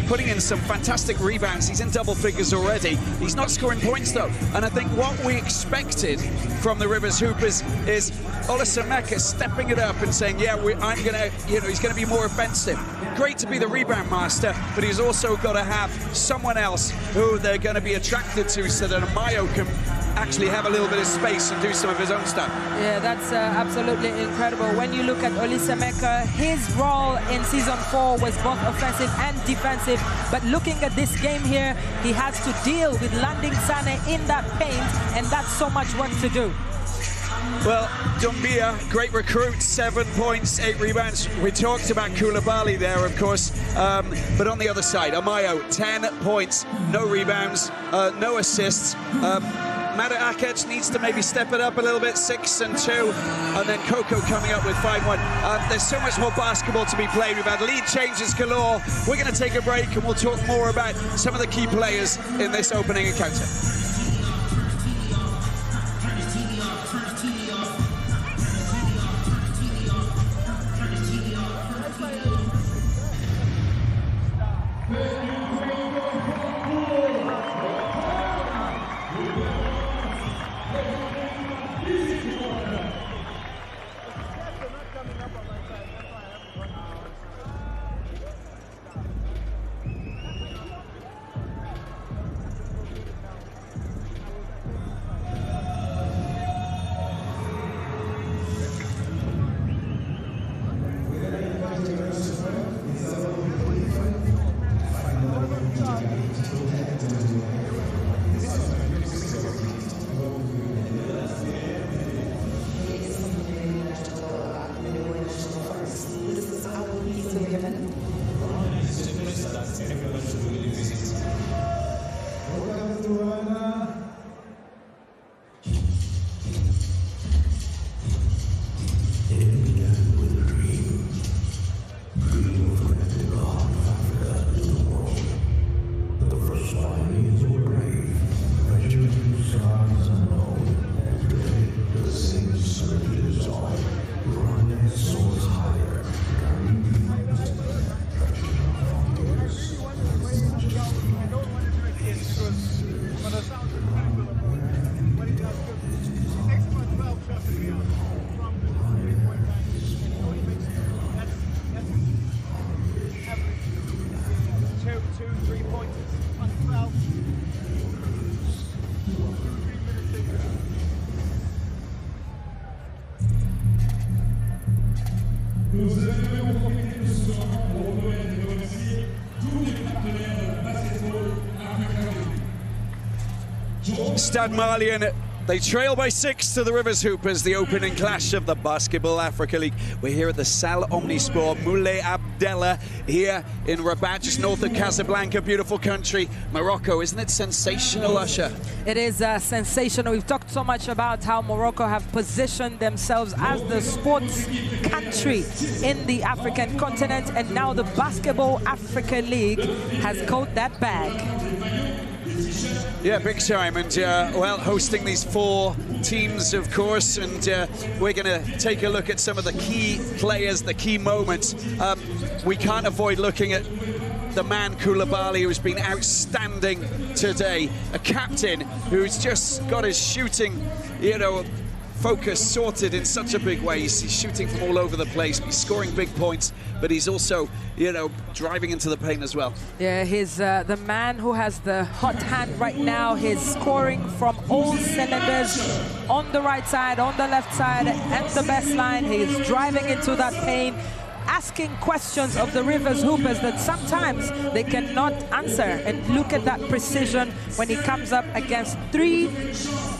putting in some fantastic rebounds. He's in double figures already. He's not scoring points, though. And I think what we expected from the Rivers Hoopers is Olasameka stepping it up and saying, yeah, I'm going to, you know, he's going to be more offensive. Great to be the rebound master, but he's also got to have someone else who they're going to be attracted to so that Amayo can actually have a little bit of space and do some of his own stuff. Yeah, that's absolutely incredible. When you look at Olisemeka, his role in season 4 was both offensive and defensive. But looking at this game here, he has to deal with landing Sane in that paint, and that's so much work to do. Well, Doumbia, great recruit, 7 points, 8 rebounds. We talked about Koulibaly there, of course, but on the other side, Amayo, 10 points, no rebounds, no assists. Mada Akec needs to maybe step it up a little bit, 6 and 2, and then Coco coming up with 5-1. There's so much more basketball to be played. We've had lead changes galore. We're going to take a break, and we'll talk more about some of the key players in this opening encounter. Nous allons profiter de ce temps pour remercier tous les partenaires de basketball africain. Stade Malien, they trail by 6 to the Rivers Hoopers, the opening clash of the Basketball Africa League. We're here at the Salle Omnisport, Moulay Abdallah, here in Rabat, just north of Casablanca, beautiful country. Morocco, isn't it sensational, Usher? It is sensational. We've talked so much about how Morocco have positioned themselves as the sports country in the African continent, and now the Basketball Africa League has caught that bag. Yeah, big time, and well, hosting these 4 teams, of course, and we're going to take a look at some of the key players, the key moments. We can't avoid looking at the man Koulibaly, who's been outstanding today, a captain who's just got his shooting, you know, focus sorted in such a big way. He's shooting from all over the place, he's scoring big points, but he's also, you know, driving into the paint as well. Yeah, he's the man who has the hot hand right now. He's scoring from all cylinders, on the right side, on the left side, and the best line. He's driving into that paint, asking questions of the Rivers Hoopers that sometimes they cannot answer. And look at that precision when he comes up against 3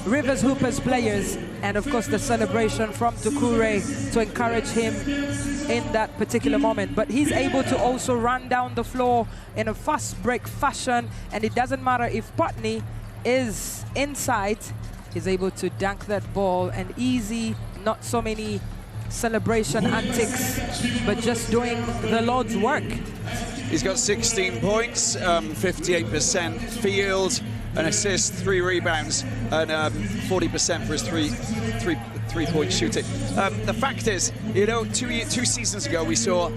Rivers Hoopers players, and of course the celebration from Tukure to encourage him in that particular moment. But he's able to also run down the floor in a fast break fashion, and it doesn't matter if Putney is inside, he's able to dunk that ball, and easy, not so many celebration antics, but just doing the Lord's work. He's got 16 points, 58% field, an assist, 3 rebounds, and 40% for his three-point shooting. The fact is, you know, 2 seasons ago we saw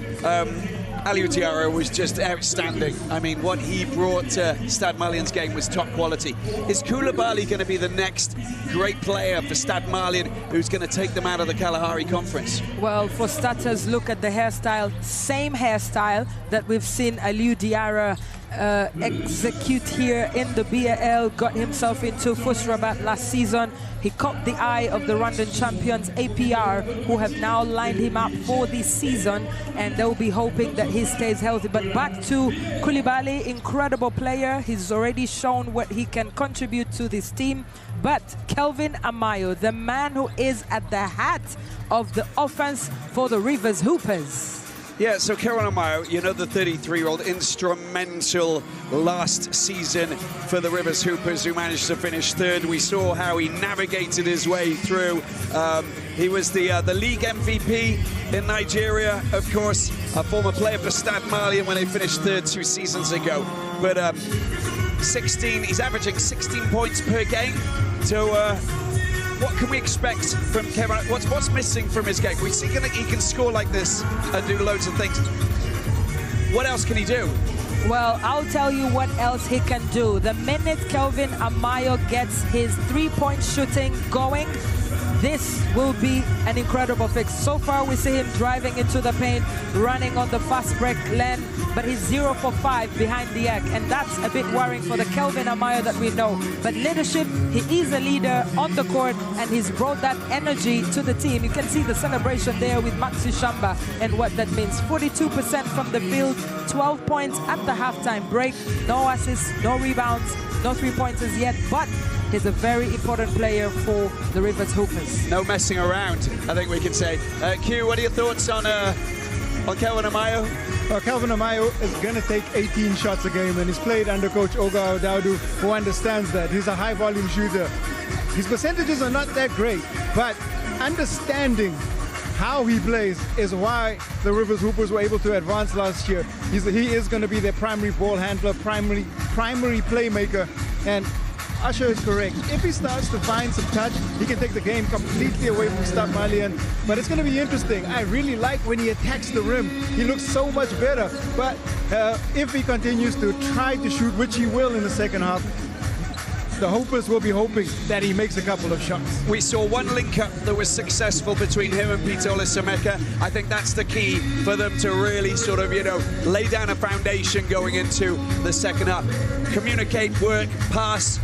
Aliou Diarra was just outstanding. I mean, what he brought to Stade Malien's game was top quality. Is Koulibaly going to be the next great player for Stade Malien who's going to take them out of the Kalahari Conference? Well, for starters, look at the hairstyle. Same hairstyle that we've seen Aliou Diarra execute here in the BAL, got himself into FUS Rabat last season. He caught the eye of the Rwandan champions APR, who have now lined him up for this season, and they'll be hoping that he stays healthy. But back to Koulibaly, incredible player. He's already shown what he can contribute to this team. But Kelvin Amayo, the man who is at the heart of the offense for the Rivers Hoopers. Yeah, so Kelvin Amayo, you know, the 33-year-old, instrumental last season for the Rivers Hoopers, who managed to finish third. We saw how he navigated his way through. He was the league MVP in Nigeria, of course, a former player for Stade Malien when they finished third 2 seasons ago. But he's averaging 16 points per game. So what can we expect from Kevin? What's missing from his game? We've seen that he can score like this and do loads of things. What else can he do? Well, I'll tell you what else he can do. The minute Kelvin Amayo gets his three-point shooting going, this will be an incredible fix. So far, we see him driving into the paint, running on the fast break lane, but he's 0 for 5 behind the arc, and that's a bit worrying for the Kelvin Amayo that we know. But leadership, he is a leader on the court, and he's brought that energy to the team. You can see the celebration there with Maxi Shamba and what that means. 42% from the field, 12 points at the halftime break, no assists, no rebounds, no three-pointers yet, but he's a very important player for the Rivers Hoopers. No messing around, I think we can say. Q, what are your thoughts on Kelvin Amayo? Well, Kelvin Amayo is going to take 18 shots a game, and he's played under Coach Oga Odaudu, who understands that. He's a high-volume shooter. His percentages are not that great, but understanding how he plays is why the Rivers Hoopers were able to advance last year. He is going to be their primary ball handler, primary playmaker, and Usher is correct. If he starts to find some touch, he can take the game completely away from Stade Malien. But it's going to be interesting. I really like when he attacks the rim. He looks so much better. But if he continues to try to shoot, which he will in the second half, the Hoopers will be hoping that he makes a couple of shots. We saw one link-up that was successful between him and Petro de Luanda. I think that's the key for them to really sort of, you know, lay down a foundation going into the second half. Communicate, work, pass,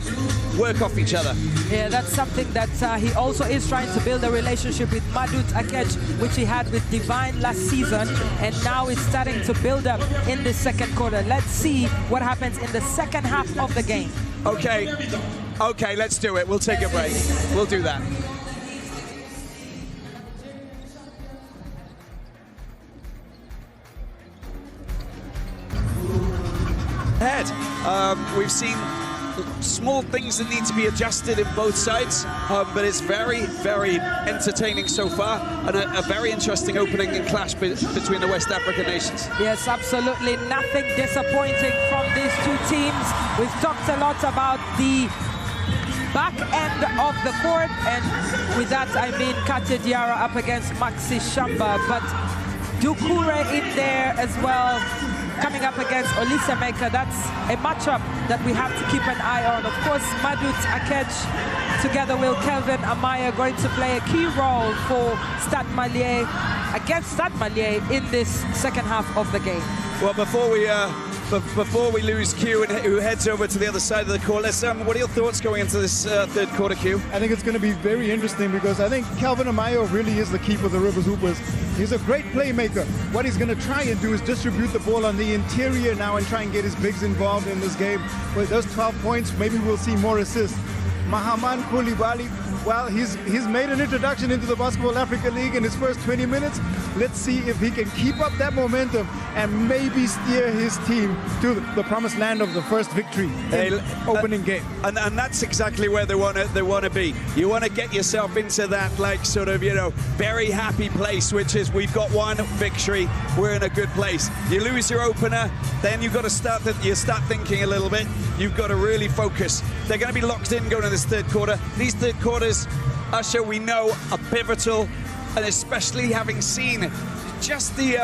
work off each other. Yeah, that's something that he also is trying to build a relationship with Madut Akech, which he had with Divine last season, and now it's starting to build up in the second quarter. Let's see what happens in the second half of the game. Okay, let's do it. We'll take a break. We'll do that. We've seen small things that need to be adjusted in both sides, but it's very, very entertaining so far, and a very interesting opening and clash between the West African nations. Yes, absolutely nothing disappointing from these two teams. We've talked a lot about the back end of the court, and with that I mean Kate Diarra up against Maxi Shamba, but Dukure in there as well, coming up against Olisa Meka. That's a matchup that we have to keep an eye on. Of course, Madut Akech together with Kelvin Amayo going to play a key role for Stade Malien against Stade Malien in this second half of the game. Well, before we lose Q, who heads over to the other side of the court, what are your thoughts going into this third quarter, Q? I think it's going to be very interesting because I think Kelvin Amayo really is the key for the Rivers Hoopers. He's a great playmaker. What he's going to try and do is distribute the ball on the interior now and try and get his bigs involved in this game. With those 12 points, maybe we'll see more assists. Mahaman Koulibaly, well, he's made an introduction into the BAL-Africa League in his first 20 minutes. Let's see if he can keep up that momentum and maybe steer his team to the promised land of the first victory in opening game. And that's exactly where they want to be. You want to get yourself into that, like, sort of, you know, very happy place, which is we've got one victory, we're in a good place. You lose your opener, then you've got to start thinking a little bit. You've got to really focus. They're going to be locked in going into this third quarter. These third quarters, Usher, we know, are pivotal, and especially having seen just the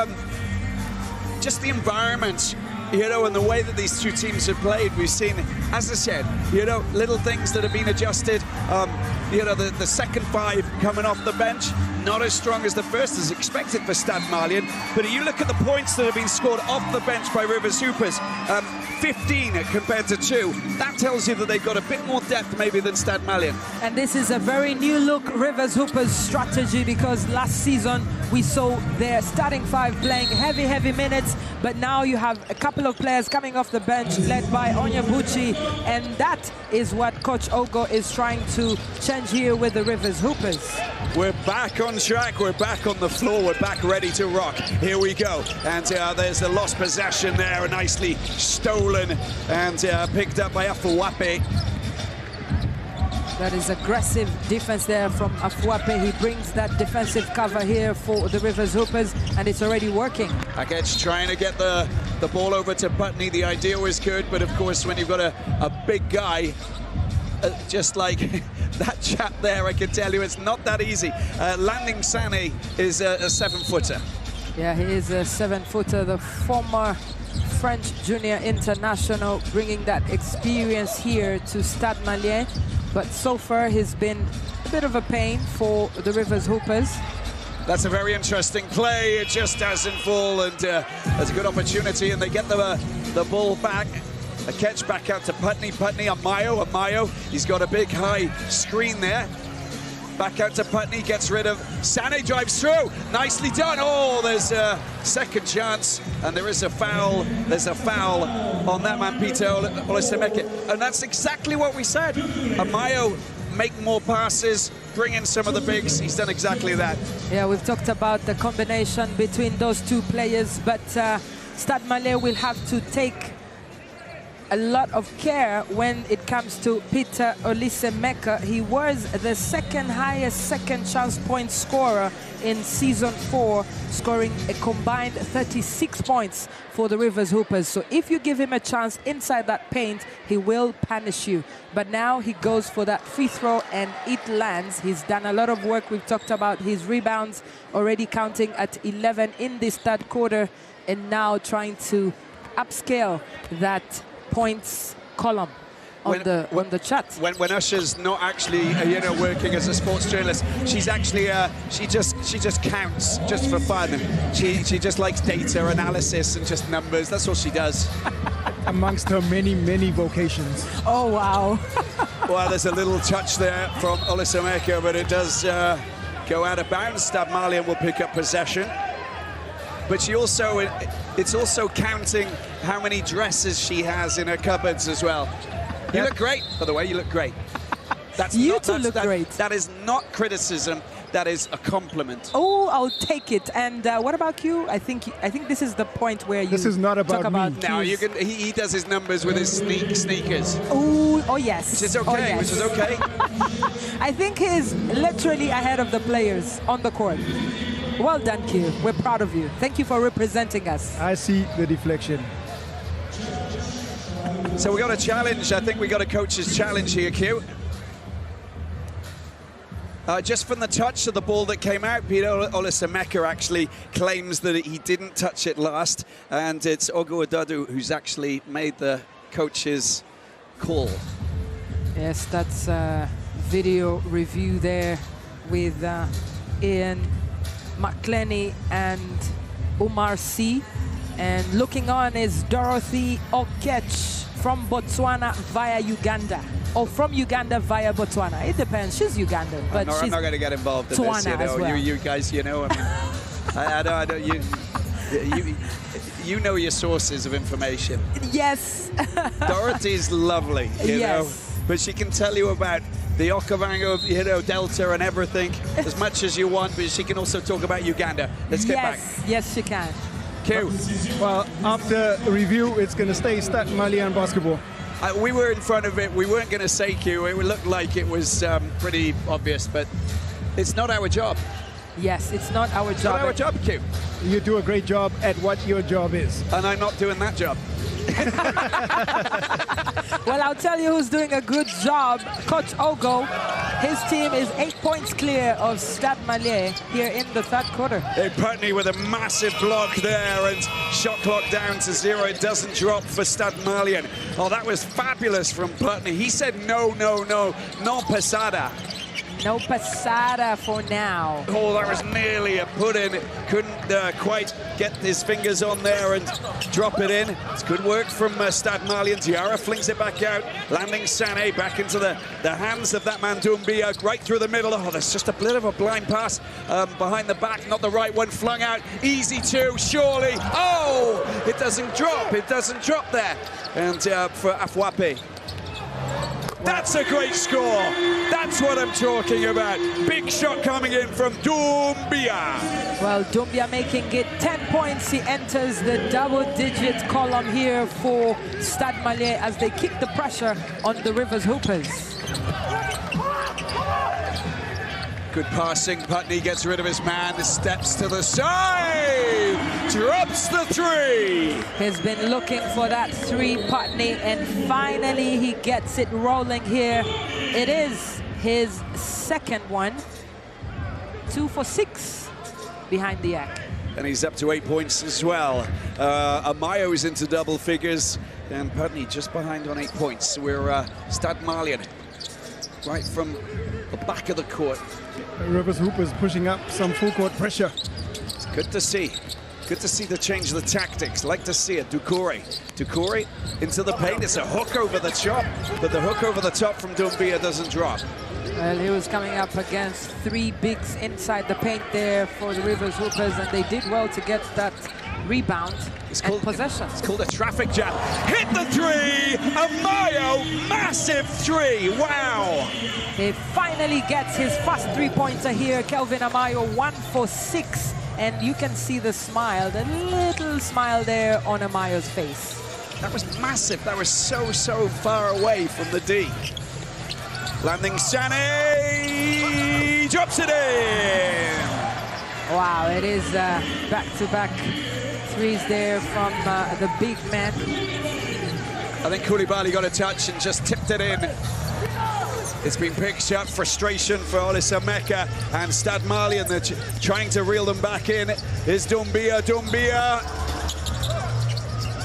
environment you know, and the way that these two teams have played, we've seen, as I said, you know, little things that have been adjusted. You know, the second five coming off the bench, not as strong as the first as expected for Stade Malien. But you look at the points that have been scored off the bench by Rivers Hoopers, 15 compared to 2. That tells you that they've got a bit more depth maybe than Stade Malien. And this is a very new look Rivers Hoopers strategy, because last season we saw their starting five playing heavy minutes, but now you have a couple of players coming off the bench led by Onyebuchi, and that is what Coach Ogo is trying to change here with the Rivers Hoopers. We're back on track, we're back on the floor, we're back ready to rock. Here we go. And there's a lost possession there, nicely stolen and picked up by Afuape. That is aggressive defense there from Afuape. He brings that defensive cover here for the Rivers Hoopers, and it's already working. Akech trying to get the ball over to Putney. The idea was good, but of course when you've got a big guy, just like that chap there, I can tell you it's not that easy. Landing Sane is a 7-footer. Yeah, he is a 7-footer, the former French junior international, bringing that experience here to Stade Malien. But so far he's been a bit of a pain for the Rivers Hoopers. That's a very interesting play. It just doesn't fall, and there's a good opportunity, and they get the ball back. A catch back out to Putney. Amayo. He's got a big high screen there. Back out to Putney, gets rid of Sane, drives through. Nicely done. Oh, there's a second chance, and there is a foul. There's a foul on that man, Peter Olesemeke. And that's exactly what we said. Amayo, make more passes, bring in some of the bigs. He's done exactly that. Yeah, we've talked about the combination between those two players, but Stade Malien will have to take a lot of care when it comes to Peter Olesemeke. He was the second highest second chance point scorer in season 4, scoring a combined 36 points for the Rivers Hoopers. So if you give him a chance inside that paint, he will punish you. But now he goes for that free throw and it lands. He's done a lot of work. We've talked about his rebounds, already counting at 11 in this third quarter, and now trying to upscale that points column on the chat. When Usher's not actually you know, working as a sports journalist, she's actually she just counts just for fun. She just likes data analysis and just numbers. That's all she does. Amongst her many vocations. Oh wow. Well, there's a little touch there from Olesemeke, but it does go out of bounds. Stade Malien will pick up possession. But she also, it's also counting how many dresses she has in her cupboards as well. You look great, by the way, you look great. You look great. That is not criticism, that is a compliment. Oh, I'll take it. And what about you? I think this is the point where you This is not about talk me. about now you can. He does his numbers with his sneakers. Oh yes. Which is okay. Oh, yes. Which is okay. I think he's literally ahead of the players on the court. Well done, Q. We're proud of you. Thank you for representing us. I see the deflection. So we got a challenge. I think we got a coach's challenge here, Q. Just from the touch of the ball that came out, Peter Olesemeke actually claims that he didn't touch it last, and it's Ogo Odadu who's actually made the coach's call. Yes, that's a video review there with Ian McClenny and Umar C. And looking on is Dorothy Okech from Botswana via Uganda. Or from Uganda via Botswana. It depends. She's Ugandan, but she's I'm not going to get involved in this, you know. Well. You guys, you know, I mean, I don't, you know your sources of information. Yes. Dorothy's lovely, you know, but she can tell you about the Okavango, you know, Delta and everything as much as you want, but she can also talk about Uganda. Let's get back. Yes, she can. Q. Well, after review, it's going to stay Stade Malien basketball. We were in front of it. We weren't going to say Q. It looked like it was pretty obvious, but it's not our job. Yes, it's not our job. It's not our job, Q. You do a great job at what your job is. And I'm not doing that job. Well, I'll tell you who's doing a good job. Coach Ogo, his team is 8 points clear of Stade Malien here in the third quarter. Hey, Putney with a massive block there, and shot clock down to 0. It doesn't drop for Stade Malien. Oh, that was fabulous from Putney. He said no pasada. No pasada for now. Oh, that was nearly a put-in. Couldn't quite get his fingers on there and drop it in. It's good work from Stade Malien. Diarra flings it back out, landing Sané back into the hands of that man Doumbia, right through the middle. Oh, there's just a bit of a blind pass behind the back, not the right one, flung out. Easy two, surely. Oh, it doesn't drop. It doesn't drop there. And for Afwape. That's a great score. That's what I'm talking about. Big shot coming in from Doumbia. Well, Doumbia making it 10 points. He enters the double-digit column here for Stade Malien as they keep the pressure on the Rivers Hoopers. Good passing. Putney gets rid of his man, steps to the side, drops the three. He's been looking for that three, Putney, and finally he gets it rolling here. It is his second one. 2 for 6 behind the arc. And he's up to 8 points as well. Amayo is into double figures, and Putney just behind on 8 points. We're Stade Malien right from the back of the court. Rivers Hoopers pushing up some full court pressure. It's good to see. Good to see the change of the tactics. Like to see it. Doucouré into the paint. It's a hook over the top, but the hook over the top from Doumbia doesn't drop. Well, he was coming up against 3 bigs inside the paint there for the Rivers Hoopers, and they did well to get that rebound and possession. It's called a traffic jam. Hit the three! Amayo, massive three! Wow! He finally gets his first three-pointer here. Kelvin Amayo, 1 for 6. And you can see the smile, the little smile there on Amayo's face. That was massive. That was so far away from the D. Landing Sané, drops it in. Wow, it is back-to-back threes there from the big man. I think Koulibaly got a touch and just tipped it in. It's been picked up. Frustration for Olisa Mecca and Stade Malien. They're trying to reel them back in. Here's Doumbia. Doumbia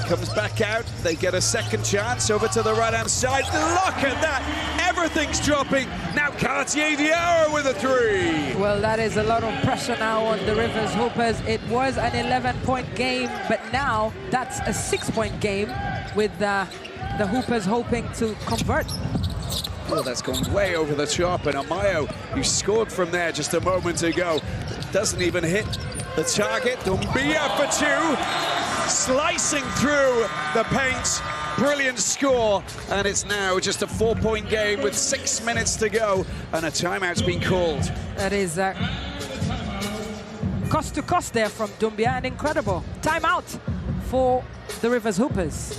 comes back out. They get a second chance over to the right-hand side. Look at that. Everything's dropping. Now Cartier Diarra with a three. Well, that is a lot of pressure now on the Rivers Hoopers. It was an 11-point game, but now that's a 6-point game with the Hoopers hoping to convert. Oh, that's gone way over the top, and Amayo, who scored from there just a moment ago, doesn't even hit the target. Doumbia for 2, slicing through the paint. Brilliant score, and it's now just a 4-point game with 6 minutes to go, and a timeout's been called. That is cost to cost there from Doumbia, and incredible. Timeout for the Rivers Hoopers.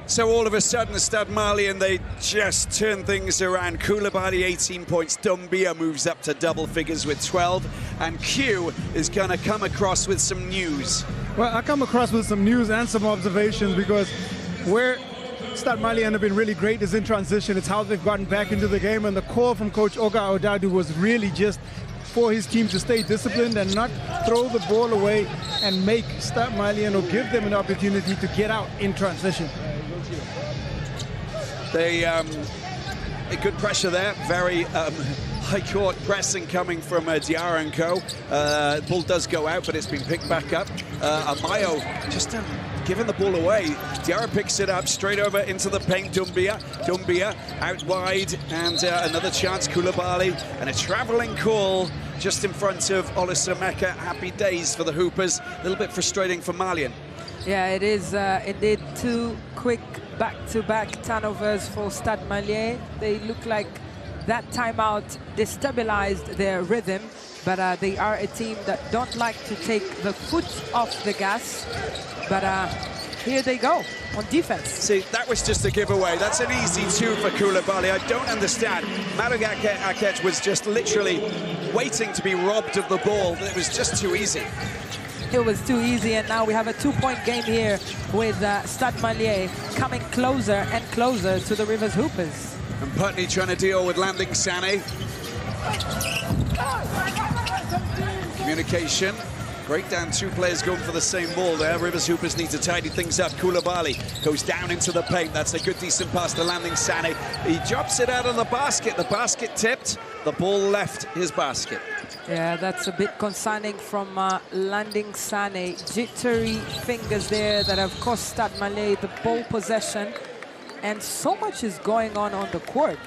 So all of a sudden, Stade Malien, they just turn things around. Koulibaly, 18 points. Doumbia moves up to double figures with 12. And Q is going to come across with some news. Well, I come across with some news and some observations, because where Stade Malien have been really great is in transition. It's how they've gotten back into the game. And the call from Coach Oga Odadu was really just for his team to stay disciplined and not throw the ball away and make Stade Malien or give them an opportunity to get out in transition. They good pressure there, very high court pressing coming from Diarra and co. Ball does go out, but it's been picked back up. Amayo just giving the ball away. Diarra picks it up straight over into the paint. Dumbia out wide, and another chance. Koulibaly, and a travelling call just in front of Olisameka. Happy days for the Hoopers. A little bit frustrating for Malien. Yeah, it is indeed 2 quick back-to-back turnovers for Stade Malien. They look like that timeout destabilized their rhythm, but they are a team that don't like to take the foot off the gas. But here they go on defense. See, that was just a giveaway. That's an easy 2 for Koulibaly. I don't understand. Malek Akech was just literally waiting to be robbed of the ball. It was just too easy. It was too easy, and now we have a 2-point game here with Stade Malien coming closer and closer to the Rivers Hoopers. And Putney trying to deal with landing Sané. Communication. Break down, 2 players going for the same ball there. Rivers Hoopers need to tidy things up. Koulibaly goes down into the paint. That's a good, decent pass to landing Sané. He drops it out of the basket. The basket tipped. The ball left his basket. Yeah, that's a bit concerning from landing Sané. Jittery fingers there that have cost Stade Malien the ball possession. And so much is going on the court.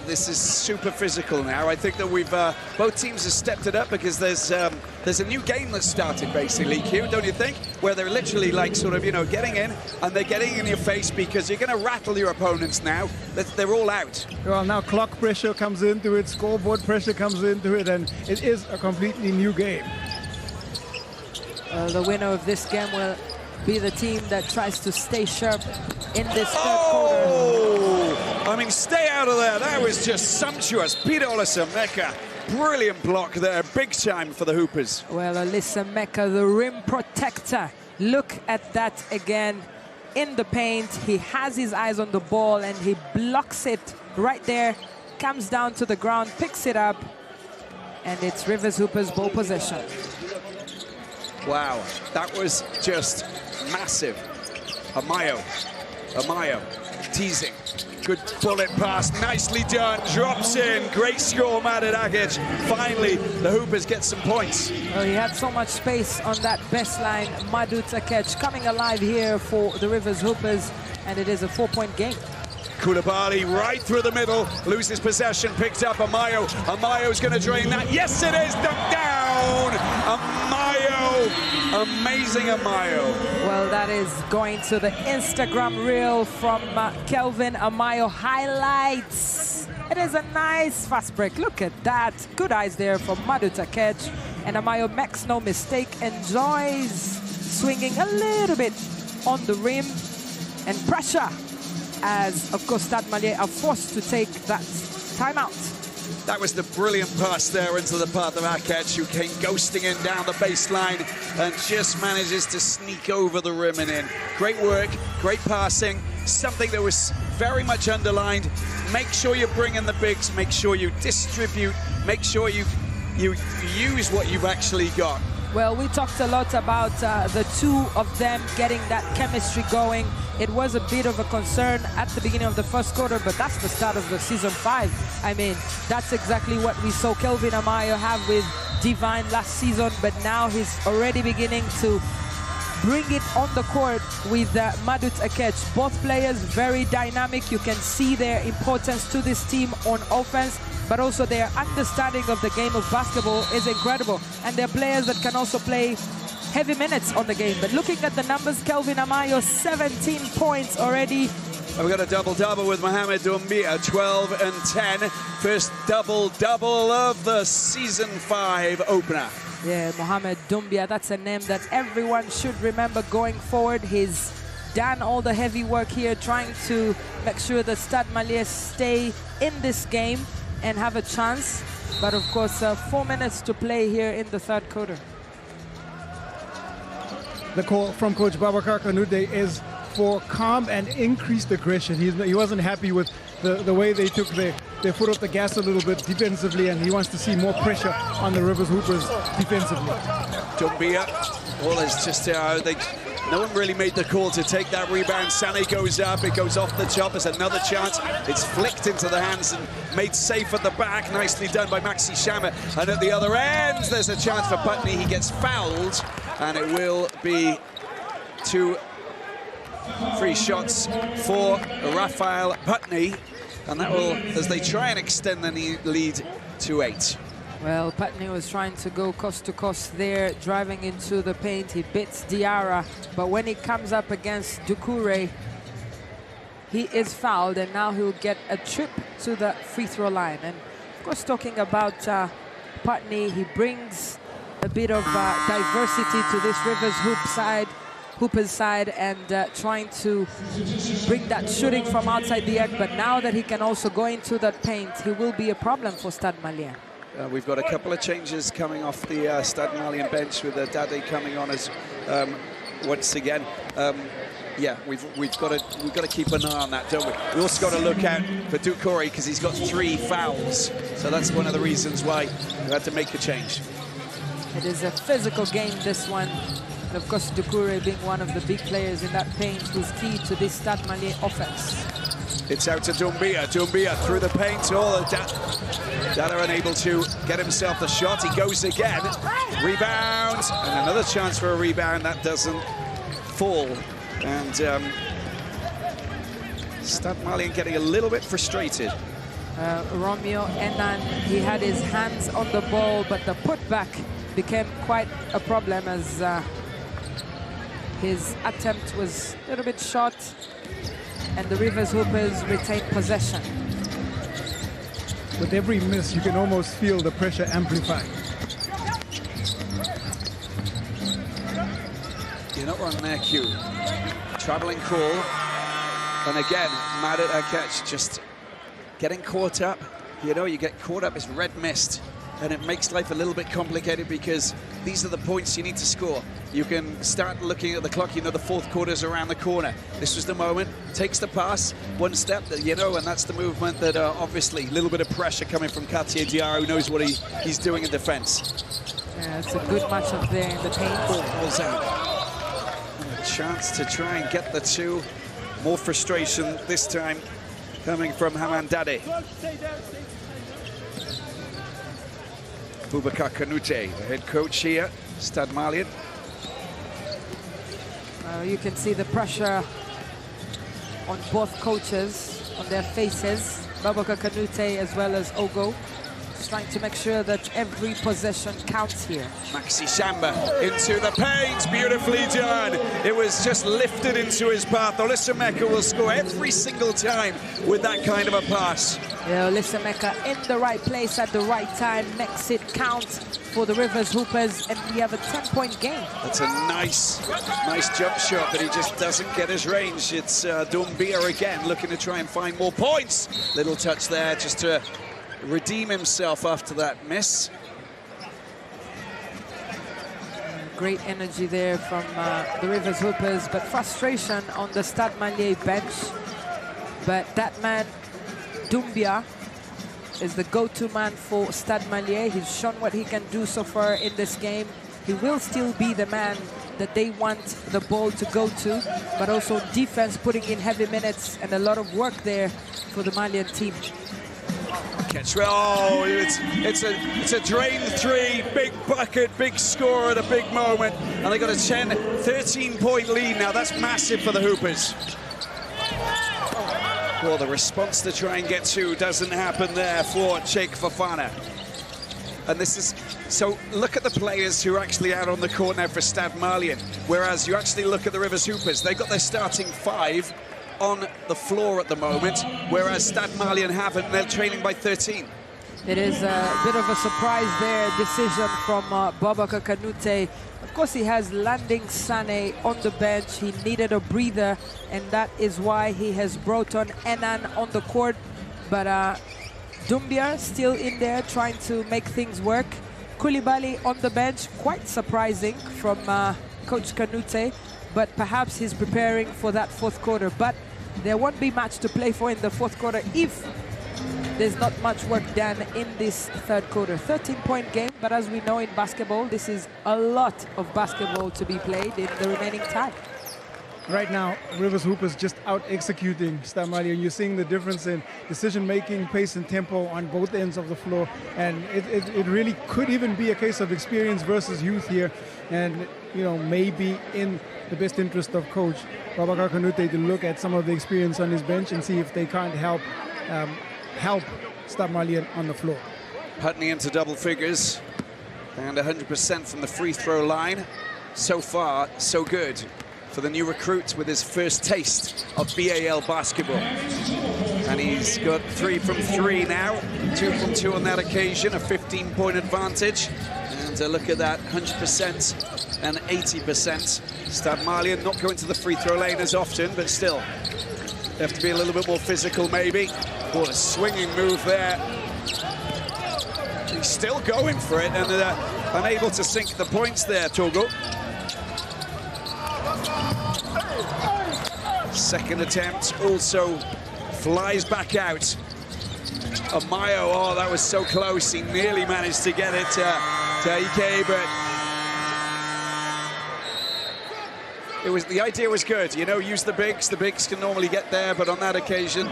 This is super physical now. I think that we've both teams have stepped it up, because there's a new game that's started basically, Q, don't you think? Where they're literally like sort of, you know, getting in, and they're getting in your face because you're going to rattle your opponents now. They're all out. Well, now clock pressure comes into it, scoreboard pressure comes into it, and it is a completely new game. The winner of this game will be the team that tries to stay sharp in this third quarter. I mean, stay out of there. That was just sumptuous. Peter Olisameka, brilliant block there, big time for the Hoopers. Well, Olisameka, the rim protector. Look at that again in the paint. He has his eyes on the ball and he blocks it right there, comes down to the ground, picks it up, and it's Rivers Hoopers ball possession. Wow, that was just massive. Amayo, teasing. Good bullet pass, nicely done, drops in. Great score, Madid Agic. Finally, the Hoopers get some points. Well, he had so much space on that best line. Madut Akech coming alive here for the Rivers Hoopers, and it is a 4-point game. Koulibaly right through the middle, loses possession, picked up Amayo. Amayo's going to drain that. Yes, it is. Dunked down. Amayo. Amazing Amayo. Well, that is going to the Instagram reel from Kelvin Amayo highlights. It is a nice fast break. Look at that. Good eyes there from Madut Akech. And Amayo makes no mistake, enjoys swinging a little bit on the rim and pressure, as, of course, Stade Malien are forced to take that timeout. That was the brilliant pass there into the path of Akech, who came ghosting in down the baseline and just manages to sneak over the rim and in. Great work, great passing, something that was very much underlined. Make sure you bring in the bigs, make sure you distribute, make sure you use what you've actually got. Well, we talked a lot about the two of them getting that chemistry going. It was a bit of a concern at the beginning of the first quarter, but that's the start of the season 5. I mean, that's exactly what we saw Kelvin Amayo have with Divine last season, but now he's already beginning to bring it on the court with Madut Akech. Both players very dynamic. You can see their importance to this team on offense, but also their understanding of the game of basketball is incredible. And they're players that can also play heavy minutes on the game. But looking at the numbers, Kelvin Amayo, 17 points already. We've got a double-double with Mohamed Doumbia, 12 and 10. First double-double of the season 5 opener. Yeah, Mohamed Doumbia, that's a name that everyone should remember going forward. He's done all the heavy work here, trying to make sure that Stade Malien stay in this game and have a chance. But of course, 4 minutes to play here in the third quarter. The call from Coach Babacar Kanouté is for calm and increased aggression. He wasn't happy with the way they took their foot off the gas a little bit defensively, and he wants to see more pressure on the Rivers Hoopers defensively. Dumbia, well, it's just no one really made the call to take that rebound. Sane goes up, it goes off the top. There's another chance. It's flicked into the hands and made safe at the back. Nicely done by Maxi Shama. And at the other end, there's a chance for Putney. He gets fouled, and it will be 2 free shots for Raphael Putney. And that will, as they try and extend the lead to 8. Well, Putney was trying to go coast to coast there, driving into the paint. He beats Diarra, but when he comes up against Doucouré, he is fouled, and now he'll get a trip to the free throw line. And of course, talking about Putney, he brings a bit of diversity to this Rivers Hoopers side, and trying to bring that shooting from outside the arc. But now that he can also go into that paint, he will be a problem for Stade Malien. We've got a couple of changes coming off the Stade Malien bench, with Dade coming on as once again. Yeah, we've got to keep an eye on that, don't we? We also got to look out for Doucouré, because he's got 3 fouls, so that's one of the reasons why we had to make a change. It is a physical game, this one. And of course, Doucouré being one of the big players in that paint, who's key to this Stade Malien offense. It's out to Doumbia. Doumbia through the paint. Dada unable to get himself the shot. He goes again. Rebound. And another chance for a rebound. That doesn't fall. And Stade Malien getting a little bit frustrated. Romeo Enan, he had his hands on the ball, but the putback became quite a problem, as his attempt was a little bit short, and the Rivers Hoopers retained possession. With every miss, you can almost feel the pressure amplified. You're not running there, Q. Traveling call. And again, mad at her catch, just getting caught up. You know, you get caught up as red mist, and it makes life a little bit complicated, because these are the points you need to score. You can start looking at the clock, you know the fourth quarter's around the corner. This was the moment, takes the pass, one step, you know, and that's the movement that obviously, a little bit of pressure coming from Cartier Diarra, who knows what he's doing in defense. Yeah, it's a good matchup there in the paint. Ball's out. And a chance to try and get the 2. More frustration this time coming from Hamandade. Boubacar Kanouté, the head coach here, Stade Malien. You can see the pressure on both coaches, on their faces. Boubacar Kanouté as well as Ogo, just trying to make sure that every possession counts here. Maxi Shamba into the paint, beautifully done. It was just lifted into his path. Olisameka will score every single time with that kind of a pass. Yeah, Olisameka in the right place at the right time makes it count for the Rivers Hoopers, and we have a 10-point game. That's a nice jump shot, but he just doesn't get his range. It's Doumbia again looking to try and find more points. Little touch there just to redeem himself after that miss. Great energy there from the Rivers Hoopers, but frustration on the Stade Malien bench. But that man, Doumbia, is the go-to man for Stade Malien. He's shown what he can do so far in this game. He will still be the man that they want the ball to go to, but also defense, putting in heavy minutes and a lot of work there for the Malian team. Catch, oh, it's a drain 3, big bucket, big score at a big moment, and they got a 13-point lead now. That's massive for the Hoopers. Well, the response to try and get 2 doesn't happen there for Cheikh Fofana. And this is, so look at the players who are actually out on the court now for Stade Malien, whereas you actually look at the Rivers Hoopers, they've got their starting 5 on the floor at the moment, whereas Stade Malien haven't. They're trailing by 13. It is a bit of a surprise there, decision from Boubacar Kanouté. Of course, he has Landing Sane on the bench. He needed a breather, and that is why he has brought on Enan on the court. But Doumbia still in there trying to make things work. Koulibaly on the bench, quite surprising from Coach Kanouté, but perhaps he's preparing for that fourth quarter. But there won't be much to play for in the fourth quarter if there's not much work done in this third quarter. 13-point game, but as we know in basketball, this is a lot of basketball to be played in the remaining time. Right now, Rivers Hoopers just out-executing Stade Malien. You're seeing the difference in decision-making, pace and tempo on both ends of the floor. And it really could even be a case of experience versus youth here. And, you know, maybe in the best interest of coach Babakar Kanute to look at some of the experience on his bench and see if they can't help Stade Malien on the floor. Putney into double figures and 100% from the free throw line. So far, so good for the new recruit with his first taste of BAL basketball. And he's got 3 from 3 now, 2 from 2 on that occasion, a 15-point advantage. And look at that, 100% and 80%. Stade Malien not going to the free throw lane as often, but still, they have to be a little bit more physical maybe. What a swinging move there. He's still going for it and unable to sink the points there, Togo. Second attempt also flies back out. Amayo, oh, that was so close. He nearly managed to get it to Ike, but the idea was good. You know, use the bigs. The bigs can normally get there, but on that occasion,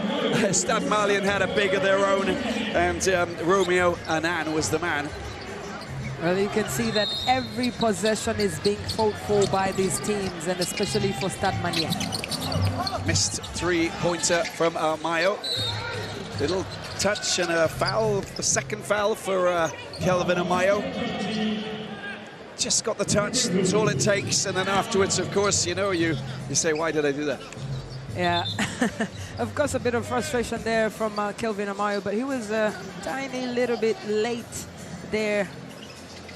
Stade Malien had a big of their own, and Romeo Anan was the man. Well, you can see that every possession is being fought for by these teams, and especially for Stade Malien. Missed three-pointer from Mayo. Little touch and a foul, a second foul for Kelvin Amayo. Just got the touch, that's all it takes, and then afterwards, of course, you know, you say, why did I do that? Yeah, of course, a bit of frustration there from Kelvin Amayo, but he was a tiny little bit late there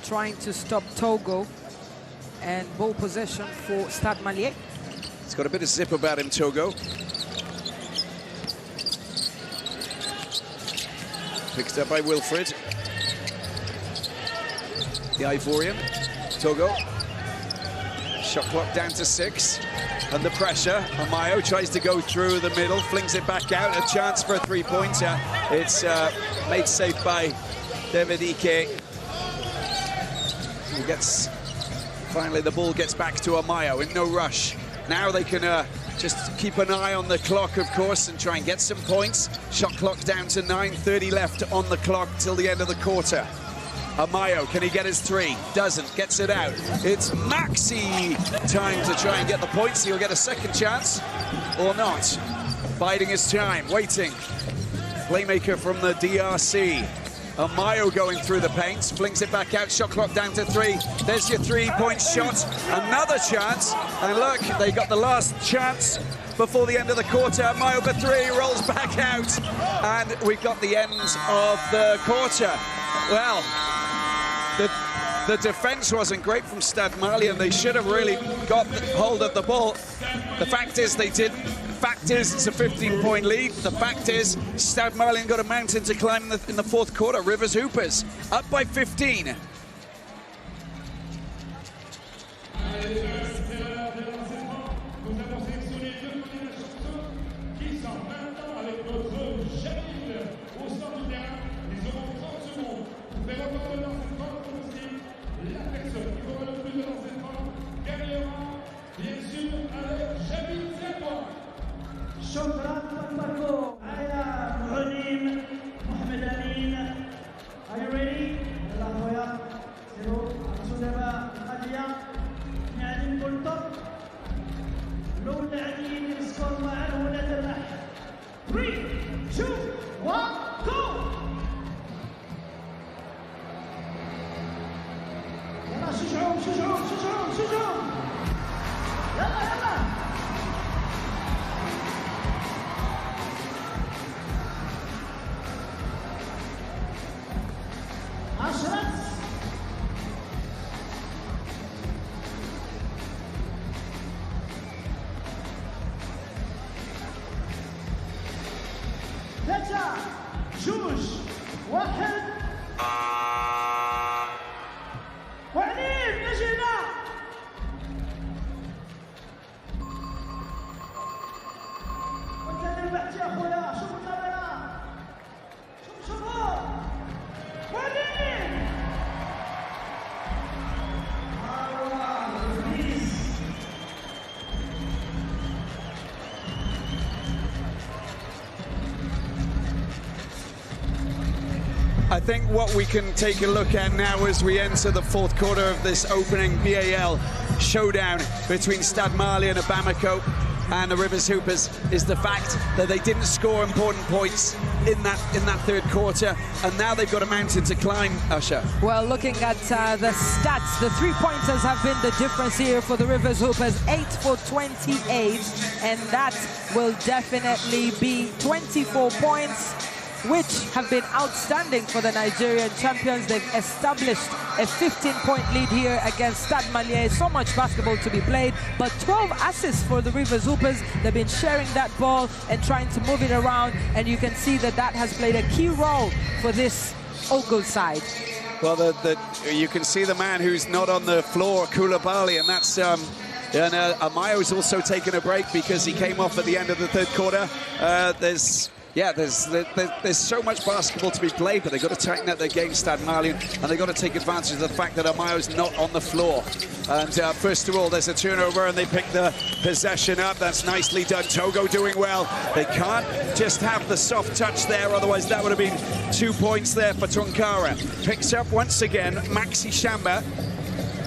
trying to stop Togo, and ball possession for Stade Malien. He's got a bit of zip about him, Togo. Picked up by Wilfred. The Ivorian, Togo. Shot clock down to 6. Under pressure, Amayo tries to go through the middle, flings it back out. A chance for a three-pointer. It's made safe by David Ike. He gets, finally the ball gets back to Amayo in no rush. Now they can just keep an eye on the clock, of course, and try and get some points. Shot clock down to 9:30 left on the clock till the end of the quarter. Amayo, can he get his three? Doesn't, gets it out. It's Maxi time to try and get the points. He'll get a second chance, or not. Biding his time, waiting. Playmaker from the DRC. Amayo going through the paint, flings it back out, shot clock down to 3. There's your three-point shot, another chance, and look, they got the last chance before the end of the quarter. Amayo for 3, rolls back out, and we've got the end of the quarter. Well, the defense wasn't great from Stade Malien. They should have really got hold of the ball. The fact is they didn't. The fact is it's a 15-point lead. The fact is Stade Malien got a mountain to climb in the fourth quarter. Rivers Hoopers up by 15. Are you ready? I think what we can take a look at now as we enter the fourth quarter of this opening BAL showdown between Stade Malien and Bamako and the Rivers Hoopers is the fact that they didn't score important points in that third quarter, and now they've got a mountain to climb, Usher. Well, looking at the stats, the three-pointers have been the difference here for the Rivers Hoopers, 8 for 28, and that will definitely be 24 points, which have been outstanding for the Nigerian champions. They've established a 15-point lead here against Stade Malien. So much basketball to be played, but 12 assists for the Rivers Hoopers. They've been sharing that ball and trying to move it around, and you can see that that has played a key role for this Ogo side. Well, you can see the man who's not on the floor, Koulibaly, and that's Amayo's also taken a break because he came off at the end of the third quarter. There's so much basketball to be played, but they've got to tighten up their game, Stade Malien, and they've got to take advantage of the fact that Amayo's not on the floor. And first of all, there's a turnover, and they pick the possession up. That's nicely done. Togo doing well. They can't just have the soft touch there, otherwise that would have been 2 points there for Tonkara. Picks up once again Maxi Shamba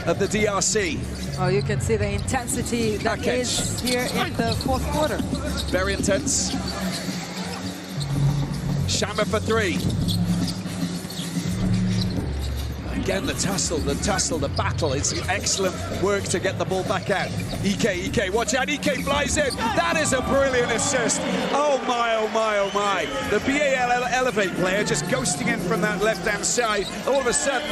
of the DRC. Oh, you can see the intensity that is here in the fourth quarter. Very intense. Shamba for three. Again, the tussle, the battle. It's excellent work to get the ball back out. Ike, watch out, Ike flies in. That is a brilliant assist. Oh my, oh my, oh my. The BAL Elevate player just ghosting in from that left-hand side. All of a sudden,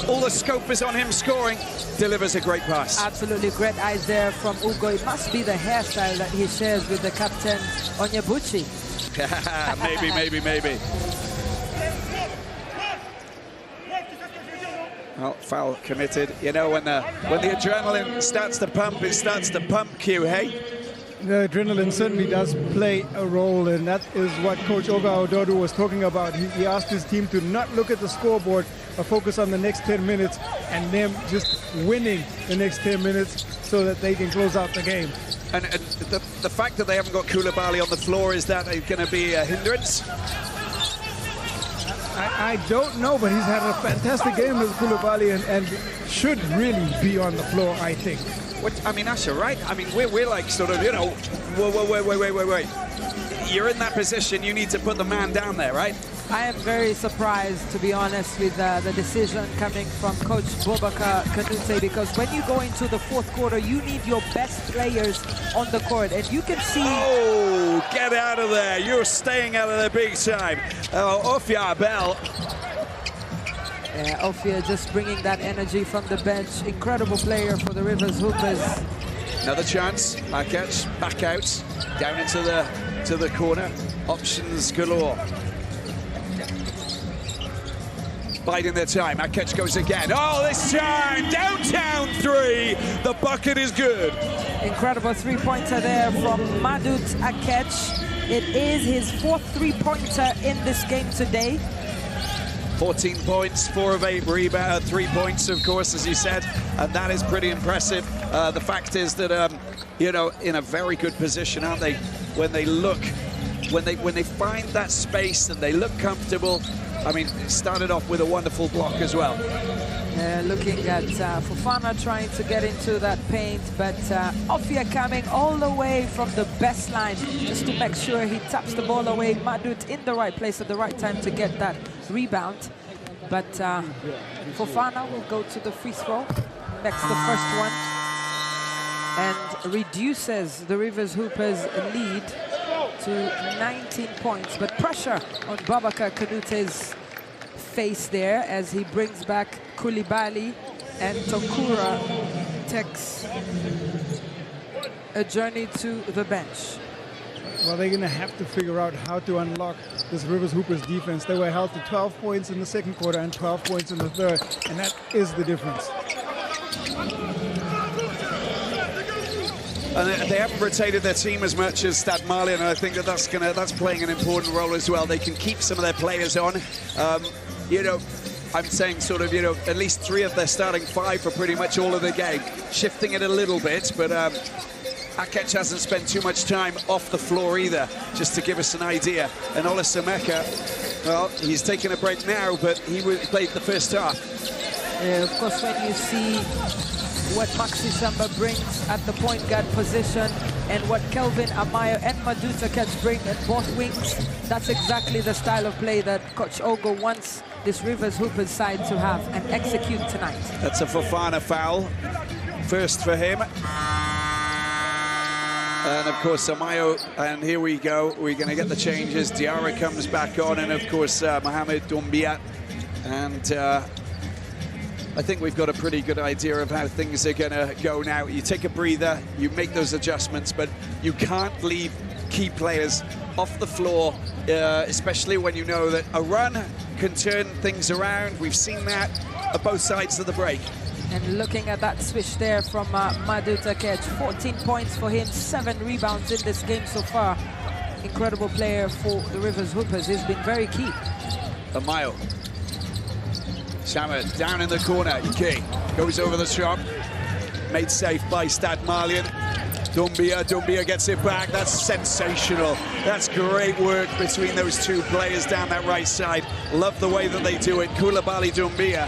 all the scope is on him scoring. Delivers a great pass. Absolutely great eyes there from Ugo. It must be the hairstyle that he shares with the captain, Onyebuchi. maybe. Well, foul committed. You know, when the adrenaline starts to pump, it starts to pump, Q, hey? The adrenaline certainly does play a role, and that is what Coach Oga Ododu was talking about. He asked his team to not look at the scoreboard, but focus on the next 10 minutes and them just winning the next 10 minutes so that they can close out the game. And the fact that they haven't got Koulibaly on the floor, is that going to be a hindrance? I don't know, but he's had a fantastic game with Koulibaly and should really be on the floor, I think. I mean, Usher, right? I mean, we're like sort of, you know, wait. You're in that position, you need to put the man down there, right? I am very surprised, to be honest, with the decision coming from Coach Boubacar Kanouté, because when you go into the fourth quarter, you need your best players on the court, and you can see... Oh, get out of there. You're staying out of there big time. Ofia Bell. Yeah, Ofia just bringing that energy from the bench. Incredible player for the Rivers Hoopers. Another chance. Akech back out, down into the corner. Options galore. Biding their time. Akech goes again. Oh, this time downtown three. The bucket is good. Incredible three-pointer there from Madut Akech. It is his fourth three-pointer in this game today. 14 points, 4 of 8 rebound, 3 points, of course, as you said, and that is pretty impressive. The fact is that, you know, in a very good position, aren't they? When they look, when they find that space and they look comfortable. I mean, it started off with a wonderful block as well. Looking at Fofana trying to get into that paint, but Ofia coming all the way from the best line just to make sure he taps the ball away. Madut in the right place at the right time to get that rebound. But Fofana will go to the free throw, makes the first one, and reduces the Rivers Hoopers lead to 19 points. But pressure on Boubacar Kanouté's face there as he brings back Koulibaly, and Tokura takes a journey to the bench. Well, they're going to have to figure out how to unlock this Rivers Hoopers defense. They were held to 12 points in the second quarter and 12 points in the third, and that is the difference. And they haven't rotated their team as much as Stade Malien, and I think that that's playing an important role as well. They can keep some of their players on. You know, I'm saying sort of, you know, at least 3 of their starting 5 for pretty much all of the game. Shifting it a little bit, but Akech hasn't spent too much time off the floor either, just to give us an idea. And Olasameka Well, he's taking a break now, but he played the first half. Yeah, of course, when you see what Maxi Samba brings at the point guard position and what Kelvin Amayo and Maduta Kech bring at both wings, that's exactly the style of play that Coach Ogo wants this Rivers Hoopers side to have and execute tonight. That's a Fofana foul. First for him. And of course, Amayo, and here we go. We're going to get the changes. Diarra comes back on, and of course, Mohamed Doumbia. And I think we've got a pretty good idea of how things are going to go now. You take a breather, you make those adjustments, but you can't leave key players off the floor, especially when you know that a run can turn things around. We've seen that at both sides of the break. And looking at that switch there from Maduta Kech, 14 points for him, 7 rebounds in this game so far. Incredible player for the Rivers Hoopers. He's been very key. Amayo. Shama down in the corner. Ike goes over the shot. Made safe by Stade Malien. Doumbia gets it back. That's sensational. That's great work between those two players down that right side. Love the way that they do it. Koulibaly Doumbia.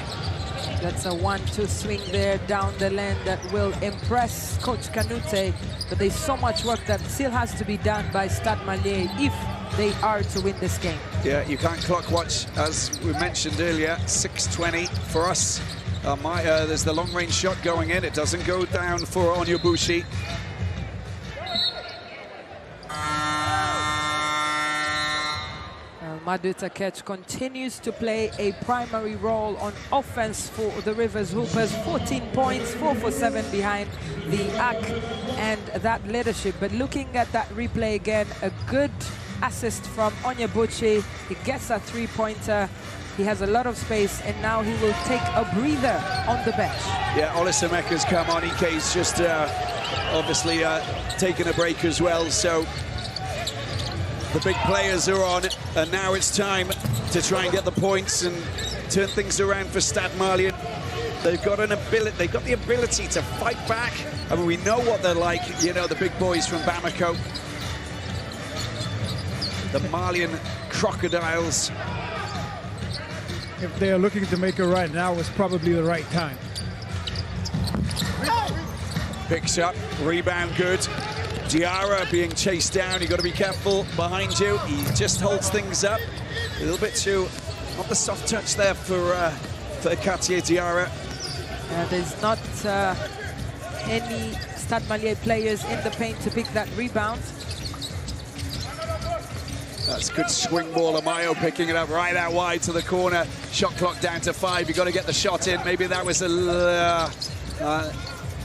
That's a 1-2 swing there down the lane that will impress Coach Kanute. But there's so much work that still has to be done by Stade Malien if they are to win this game. Yeah, you can't clock watch, as we mentioned earlier. 6:20 for us. There's the long-range shot going in. It doesn't go down for Onyebuchi. Maduta Kech continues to play a primary role on offense for the Rivers Hoopers. 14 points, 4 for 7 behind the arc and that leadership. But looking at that replay again, a good assist from Onyebuchi. He gets a 3-pointer. He has a lot of space, and now he will take a breather on the bench. Yeah, Olisameka's come on. Ike's just obviously taking a break as well. So the big players are on, and now it's time to try and get the points and turn things around for Stade Malien. They've got the ability to fight back. I mean, we know what they're like, you know, the big boys from Bamako. The Malian Crocodiles. If they're looking to make it right now, it's probably the right time. Picks up, rebound good. Diarra being chased down. You've got to be careful behind you. He just holds things up. A little bit too, not the soft touch there for Katia Diarra. There's not any Stade Malien players in the paint to pick that rebound. That's good swing ball. Amayo picking it up right out wide to the corner. Shot clock down to 5. You've got to get the shot in. Maybe that was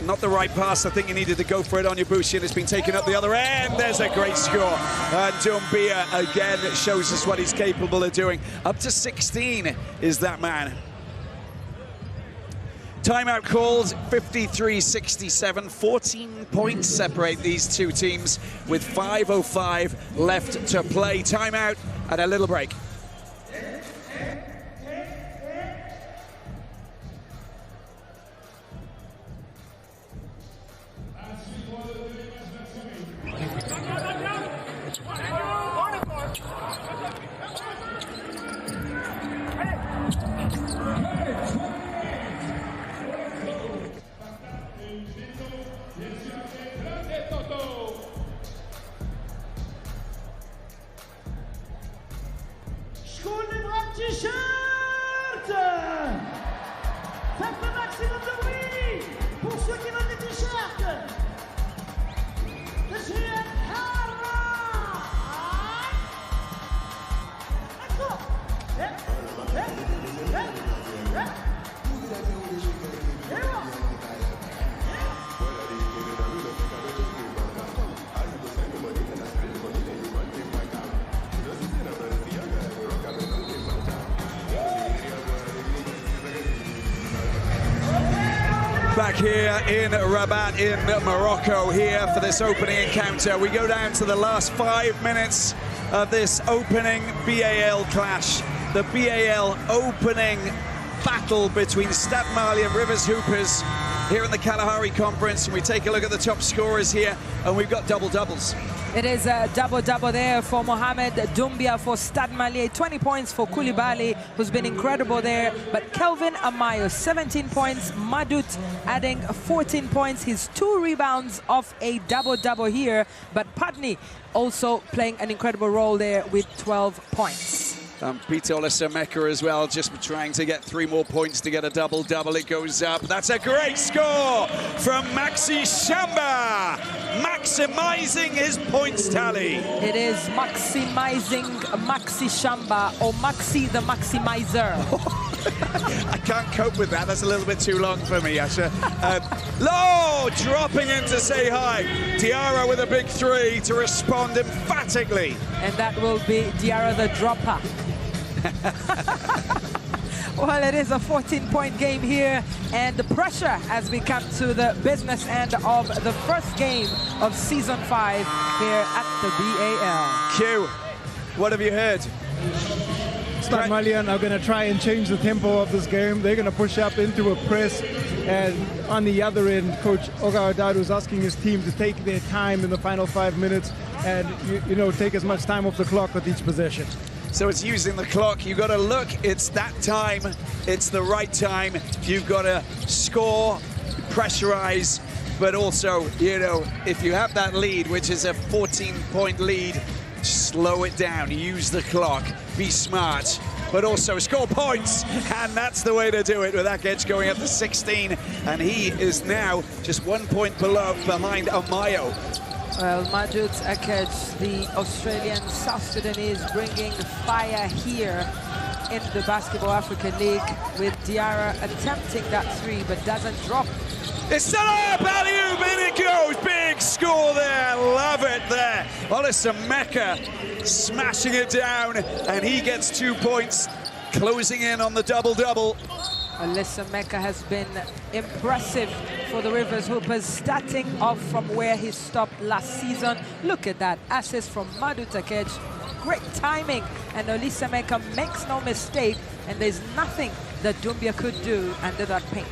not the right pass. I think he needed to go for it on Onyebuchi, and it's been taken up the other end. There's a great score. And Doumbia again shows us what he's capable of doing. Up to 16 is that man. Timeout called, 53-67. 14 points separate these two teams with 5:05 left to play. Timeout and a little break. Back here in Rabat in Morocco here for this opening encounter. We go down to the last 5 minutes of this opening BAL clash. The BAL opening battle between Stade Malien and Rivers Hoopers here in the Kalahari Conference. And we take a look at the top scorers here, and we've got double-doubles. It is a double-double there for Mohamed Doumbia for Stade Malien. 20 points for Koulibaly, who's been incredible there. But Kelvin Amayo, 17 points. Madut adding 14 points. His 2 rebounds off a double-double here. But Patni also playing an incredible role there with 12 points. Peter Olesemeka as well, just trying to get 3 more points to get a double-double. It goes up. That's a great score from Maxi Shamba, maximizing his points tally. It is maximizing Maxi Shamba, or Maxi the Maximizer. I can't cope with that. That's a little bit too long for me, Asha. Low, dropping in to say hi. Diarra with a big 3 to respond emphatically. And that will be Diarra the dropper. Well, it is a 14-point game here, and the pressure as we come to the business end of the first game of Season 5 here at the BAL. Q, what have you heard? Stade Malien are going to try and change the tempo of this game. They're going to push up into a press, and on the other end, Coach Oga Odadu is asking his team to take their time in the final 5 minutes and, you know, take as much time off the clock with each possession. So it's using the clock. You've got to look. It's that time. It's the right time. You've got to score, pressurize, but also, you know, if you have that lead, which is a 14-point lead, slow it down. Use the clock. Be smart, but also score points. And that's the way to do it, with Akech going up to 16. And he is now just 1 point behind Amayo. Well, Madut Akech, the Australian South Sudanese, bringing fire here in the Basketball Africa League, with Diarra attempting that 3 but doesn't drop. It's still up, alley-oop, in it goes. Big score there, love it there. Olesemeka smashing it down, and he gets 2 points, closing in on the double-double. Olesemeka has been impressive for the Rivers Hoopers, starting off from where he stopped last season. Look at that assist from Madut Akech. Great timing, and Olesemeka makes no mistake, and there's nothing that Doumbia could do under that paint.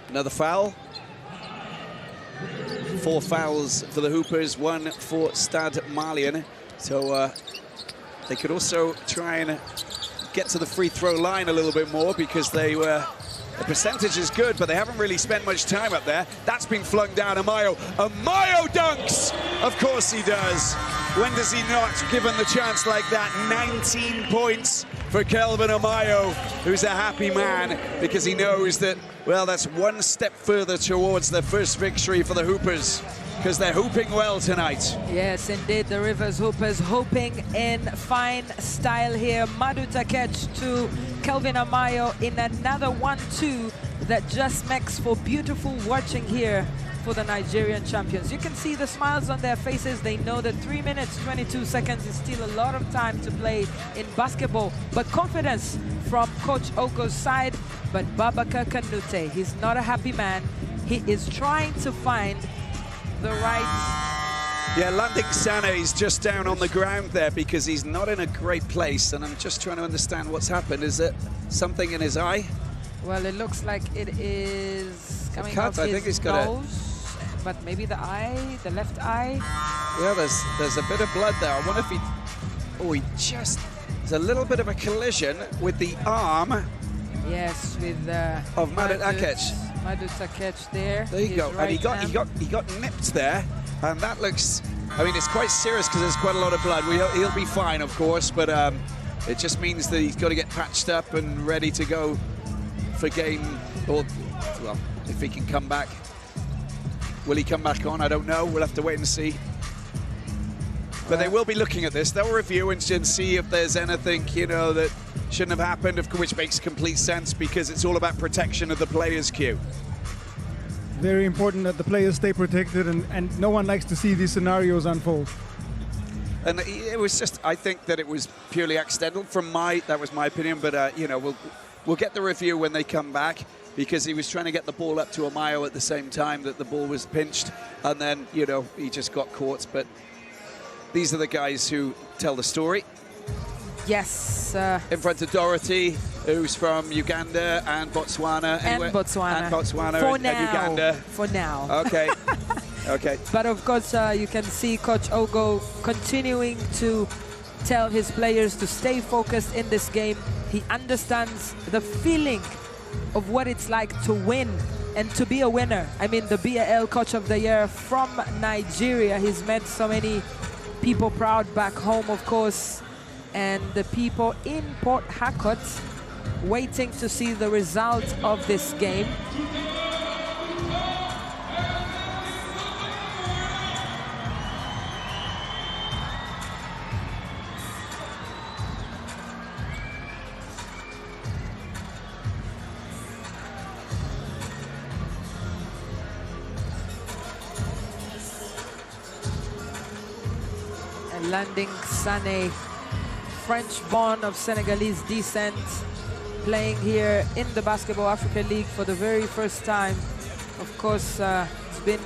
Another foul. 4 fouls for the Hoopers, 1 for Stade Malien. So they could also try and get to the free throw line a little bit more, because the percentage is good, but they haven't really spent much time up there. That's been flung down. Amayo dunks! Of course he does. When does he not, given the chance like that? 19 points for Kelvin Amayo, who's a happy man, because he knows that, well, that's 1 step further towards their first victory for the Hoopers, because they're hooping well tonight. Yes, indeed, the Rivers Hoopers hooping in fine style here. Madut Akech to Kelvin Amayo in another 1-2 that just makes for beautiful watching here for the Nigerian champions. You can see the smiles on their faces. They know that 3 minutes, 22 seconds is still a lot of time to play in basketball. But confidence from Coach Ogo's side. But Babaka Kanute, he's not a happy man. He is trying to find the right... Yeah, Landing Sane is just down on the ground there because he's not in a great place. And I'm just trying to understand what's happened. Is it something in his eye? Well, it looks like it is coming out I his think he's got nose. But maybe the eye, the left eye. Yeah, there's a bit of blood there. I wonder if he... Oh, he just... There's a little bit of a collision with the arm. Yes, with of Madut Akech. Madut Akech there. There you go. And he got nipped there, and that looks... I mean, it's quite serious because there's quite a lot of blood. He'll be fine, of course, but it just means that he's got to get patched up and ready to go for game, or well, if he can come back. Will he come back on? I don't know. We'll have to wait and see. But they will be looking at this. They'll review and see if there's anything, you know, that shouldn't have happened, which makes complete sense because it's all about protection of the players' Q. Very important that the players stay protected, and no one likes to see these scenarios unfold. And it was just, I think that it was purely accidental that was my opinion, but, you know, we'll get the review when they come back. because he was trying to get the ball up to Amayo at the same time that the ball was pinched, and then, you know, he just got caught. But these are the guys who tell the story. Yes. In front of Dorothy, who's from Uganda and Botswana. And Botswana. And Botswana for and now. Uganda. For now. Okay. Okay. But of course, you can see Coach Ogo continuing to tell his players to stay focused in this game. He understands the feeling of what it's like to win and to be a winner. I mean, the BAL Coach of the Year from Nigeria. He's made so many people proud back home, of course, and the people in Port Harcourt waiting to see the result of this game. Landing Sané, French-born of Senegalese descent, playing here in the Basketball Africa League for the very first time. Of course, it's been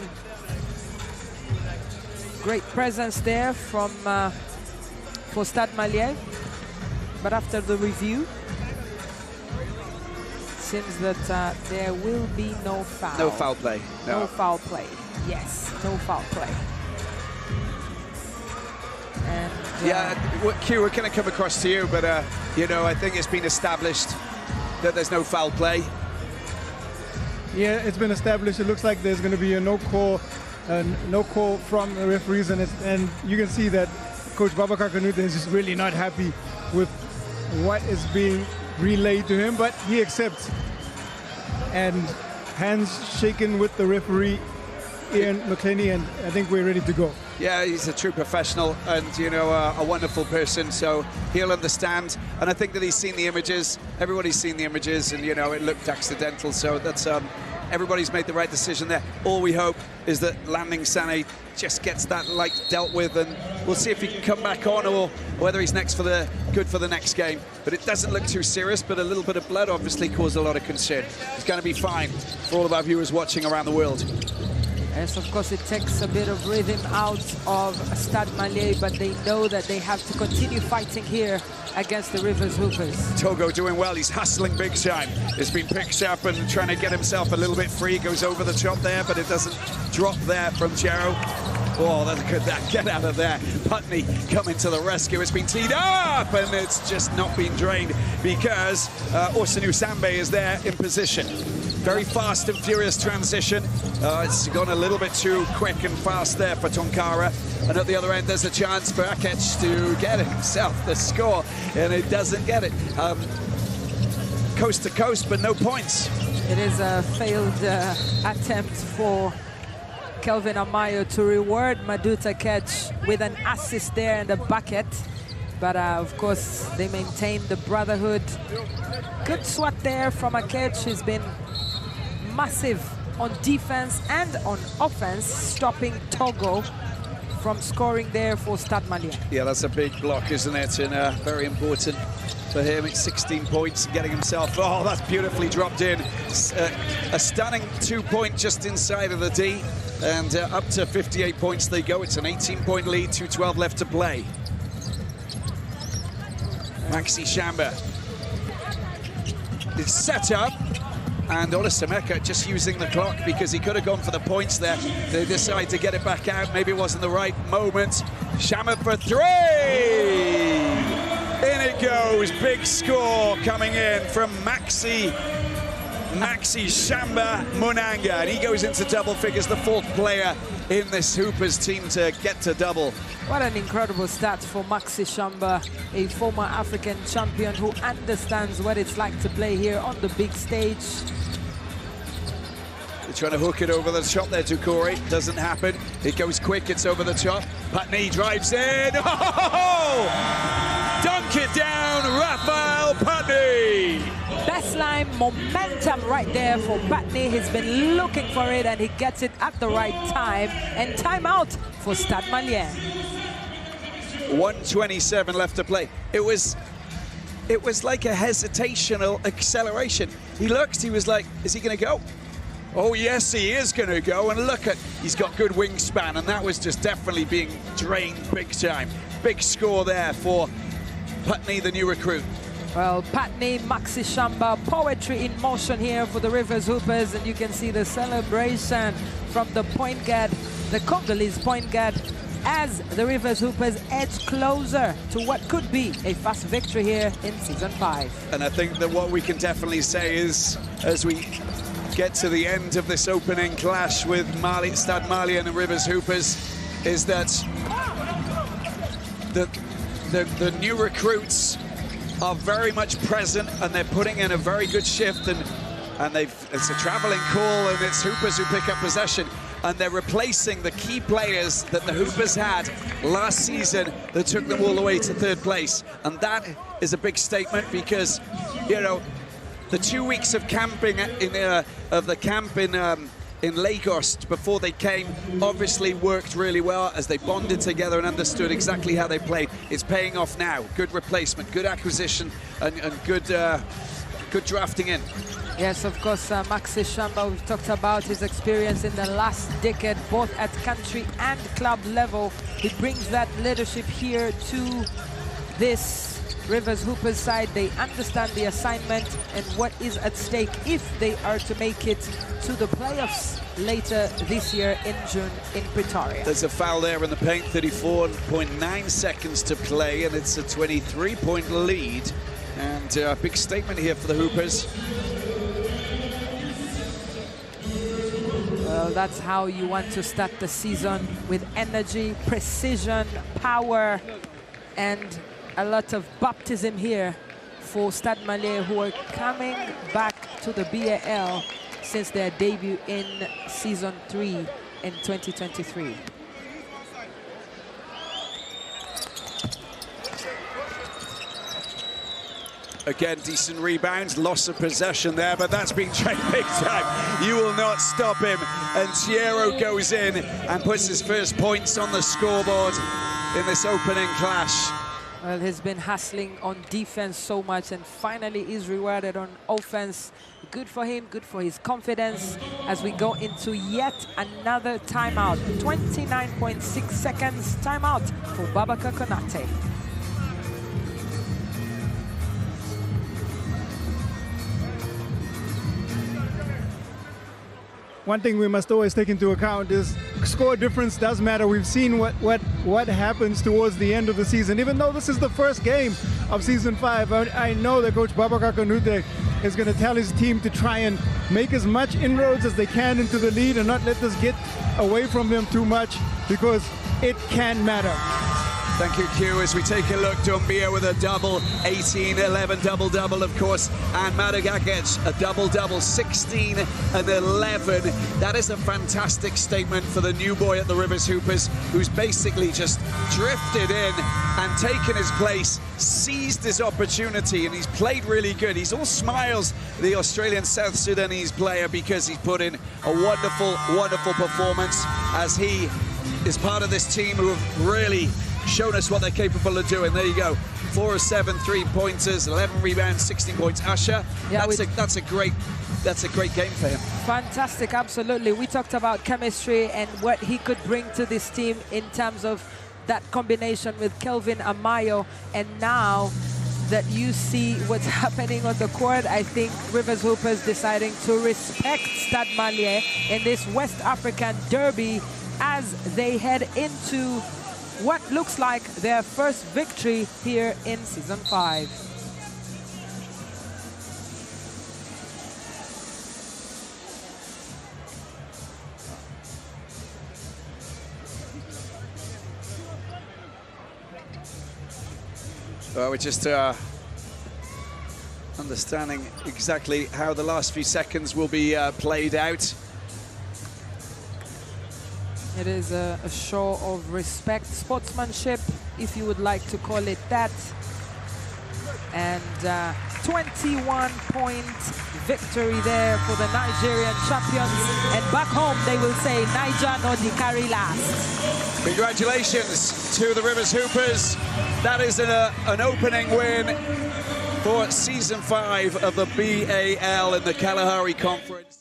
great presence there from for Stade Malien, but after the review, it seems that there will be no foul. No foul play. No foul play. Yes, no foul play. And, yeah, Q, we're going to come across to you, but, you know, I think it's been established that there's no foul play. Yeah, it's been established. It looks like there's going to be a no call from the referees, and you can see that Coach Babacar Kanute is just really not happy with what is being relayed to him, but he accepts. And hands shaken with the referee, Ian McClenny, and I think we're ready to go. Yeah, he's a true professional and, you know, a wonderful person, so he'll understand. And I think that he's seen the images. Everybody's seen the images, and, you know, it looked accidental, so that's everybody's made the right decision there. All we hope is that Landing Sané just gets that light dealt with, and we'll see if he can come back on or whether he's good for the next game. But it doesn't look too serious, but a little bit of blood obviously caused a lot of concern. He's going to be fine for all of our viewers watching around the world. Yes, of course, it takes a bit of rhythm out of Stade Malien, but they know that they have to continue fighting here against the Rivers Hoopers. Togo doing well. He's hustling big time. He's been picked up and trying to get himself a little bit free. Goes over the top there, but it doesn't drop there from Jero. Oh, look at that. Get out of there. Putney coming to the rescue. It's been teed up, and it's just not been drained because Orsanu Sambe is there in position. Very fast and furious transition. It's gone a little bit too quick and fast there for Tonkara. And at the other end, there's a chance for Akech to get himself the score, and it doesn't get it. Coast to coast, but no points. It is a failed attempt for Kelvin Amayo to reward Maduta Akech with an assist there and a bucket. But of course, they maintain the brotherhood. Good swat there from Akech. He's been massive on defense and on offense, stopping Togo from scoring there for Stade Malien. Yeah, that's a big block, isn't it? And very important for him. It's 16 points, getting himself. Oh, that's beautifully dropped in. A stunning 2-point just inside of the D, and up to 58 points they go. It's an 18-point lead, 2:12 left to play. Maxi Shamba is set up, and Olasameka just using the clock because he could have gone for the points there. They decide to get it back out. Maybe it wasn't the right moment. Shamba for 3! In it goes. Big score coming in from Maxi Shamba Munanga, and he goes into double figures, the 4th player in this Hoopers team to get to double. What an incredible start for Maxi Shamba, a former African champion who understands what it's like to play here on the big stage. They're trying to hook it over the top there to Corey. Doesn't happen. It goes quick. It's over the top. Putney drives in. Oh! Dunk it down, Raphael Putney. Best line momentum right there for Putney. He's been looking for it, and he gets it at the right time. And timeout for Stade Malien. 1:27 left to play. It was like a hesitational acceleration. he looked, he was like, is he going to go? Oh, yes, he is going to go. And look at, he's got good wingspan, and that was just definitely being drained big time. Big score there for Putney, the new recruit. Well, Putney, Maxi Shamba, poetry in motion here for the Rivers Hoopers, and you can see the celebration from the point guard, the Congolese point guard, as the Rivers Hoopers edge closer to what could be a fast victory here in Season 5. And I think that what we can definitely say is, as we get to the end of this opening clash with Stade Malien and Rivers Hoopers, is that the new recruits are very much present, and they're putting in a very good shift, and it's a traveling call, and it's Hoopers who pick up possession, and they're replacing the key players that the Hoopers had last season that took them all the way to 3rd place. And that is a big statement, because, you know, the 2 weeks of camping in Lagos before they came obviously worked really well, as they bonded together and understood exactly how they played. It's paying off now. Good replacement, good acquisition, and good drafting in. Yes, of course, Maxi Shamba, we've talked about his experience in the last decade, both at country and club level. He brings that leadership here to this Rivers Hoopers side. They understand the assignment and what is at stake if they are to make it to the playoffs later this year in June in Pretoria. There's a foul there in the paint, 34.9 seconds to play, and it's a 23-point lead. And a big statement here for the Hoopers. Well, that's how you want to start the season, with energy, precision, power, and a lot of baptism here for Stade Malien, who are coming back to the BAL since their debut in Season 3 in 2023. Again, decent rebounds, loss of possession there, but that's been trained big time. You will not stop him. And Thiero goes in and puts his first points on the scoreboard in this opening clash. Well, he's been hustling on defense so much, and finally is rewarded on offense. Good for him, good for his confidence, as we go into yet another timeout. 29.6 seconds timeout for Babaka Konate. One thing we must always take into account is score difference does matter. We've seen what happens towards the end of the season. Even though this is the first game of Season 5, I know that Coach Babaka Konate is going to tell his team to try and make as much inroads as they can into the lead and not let this get away from them too much, because it can matter. Thank you, Q. As we take a look, Doumbia with a double, 18-11 double-double, of course, and Madagakech a double-double, 16 and 11. That is a fantastic statement for the new boy at the Rivers Hoopers, who's basically just drifted in and taken his place, seized his opportunity, and he's played really good. He's all smiles, the Australian South Sudanese player, because he's put in a wonderful, wonderful performance, as he is part of this team who have really shown us what they're capable of doing. There you go, 4 of 7 3-pointers, 11 rebounds, 16 points. Asha, yeah, that's a great game for him. Fantastic, absolutely. We talked about chemistry and what he could bring to this team in terms of that combination with Kelvin Amayo, and now that you see what's happening on the court, I think Rivers Hoopers deciding to respect Stade Malien in this West African derby as they head into what looks like their first victory here in Season 5. Well, we're just understanding exactly how the last few seconds will be played out. It is a show of respect, sportsmanship, if you would like to call it that. And 21-point victory there for the Nigerian champions. And back home, they will say, Niger no di carry last. Congratulations to the Rivers Hoopers. That is an opening win for Season 5 of the BAL in the Kalahari Conference.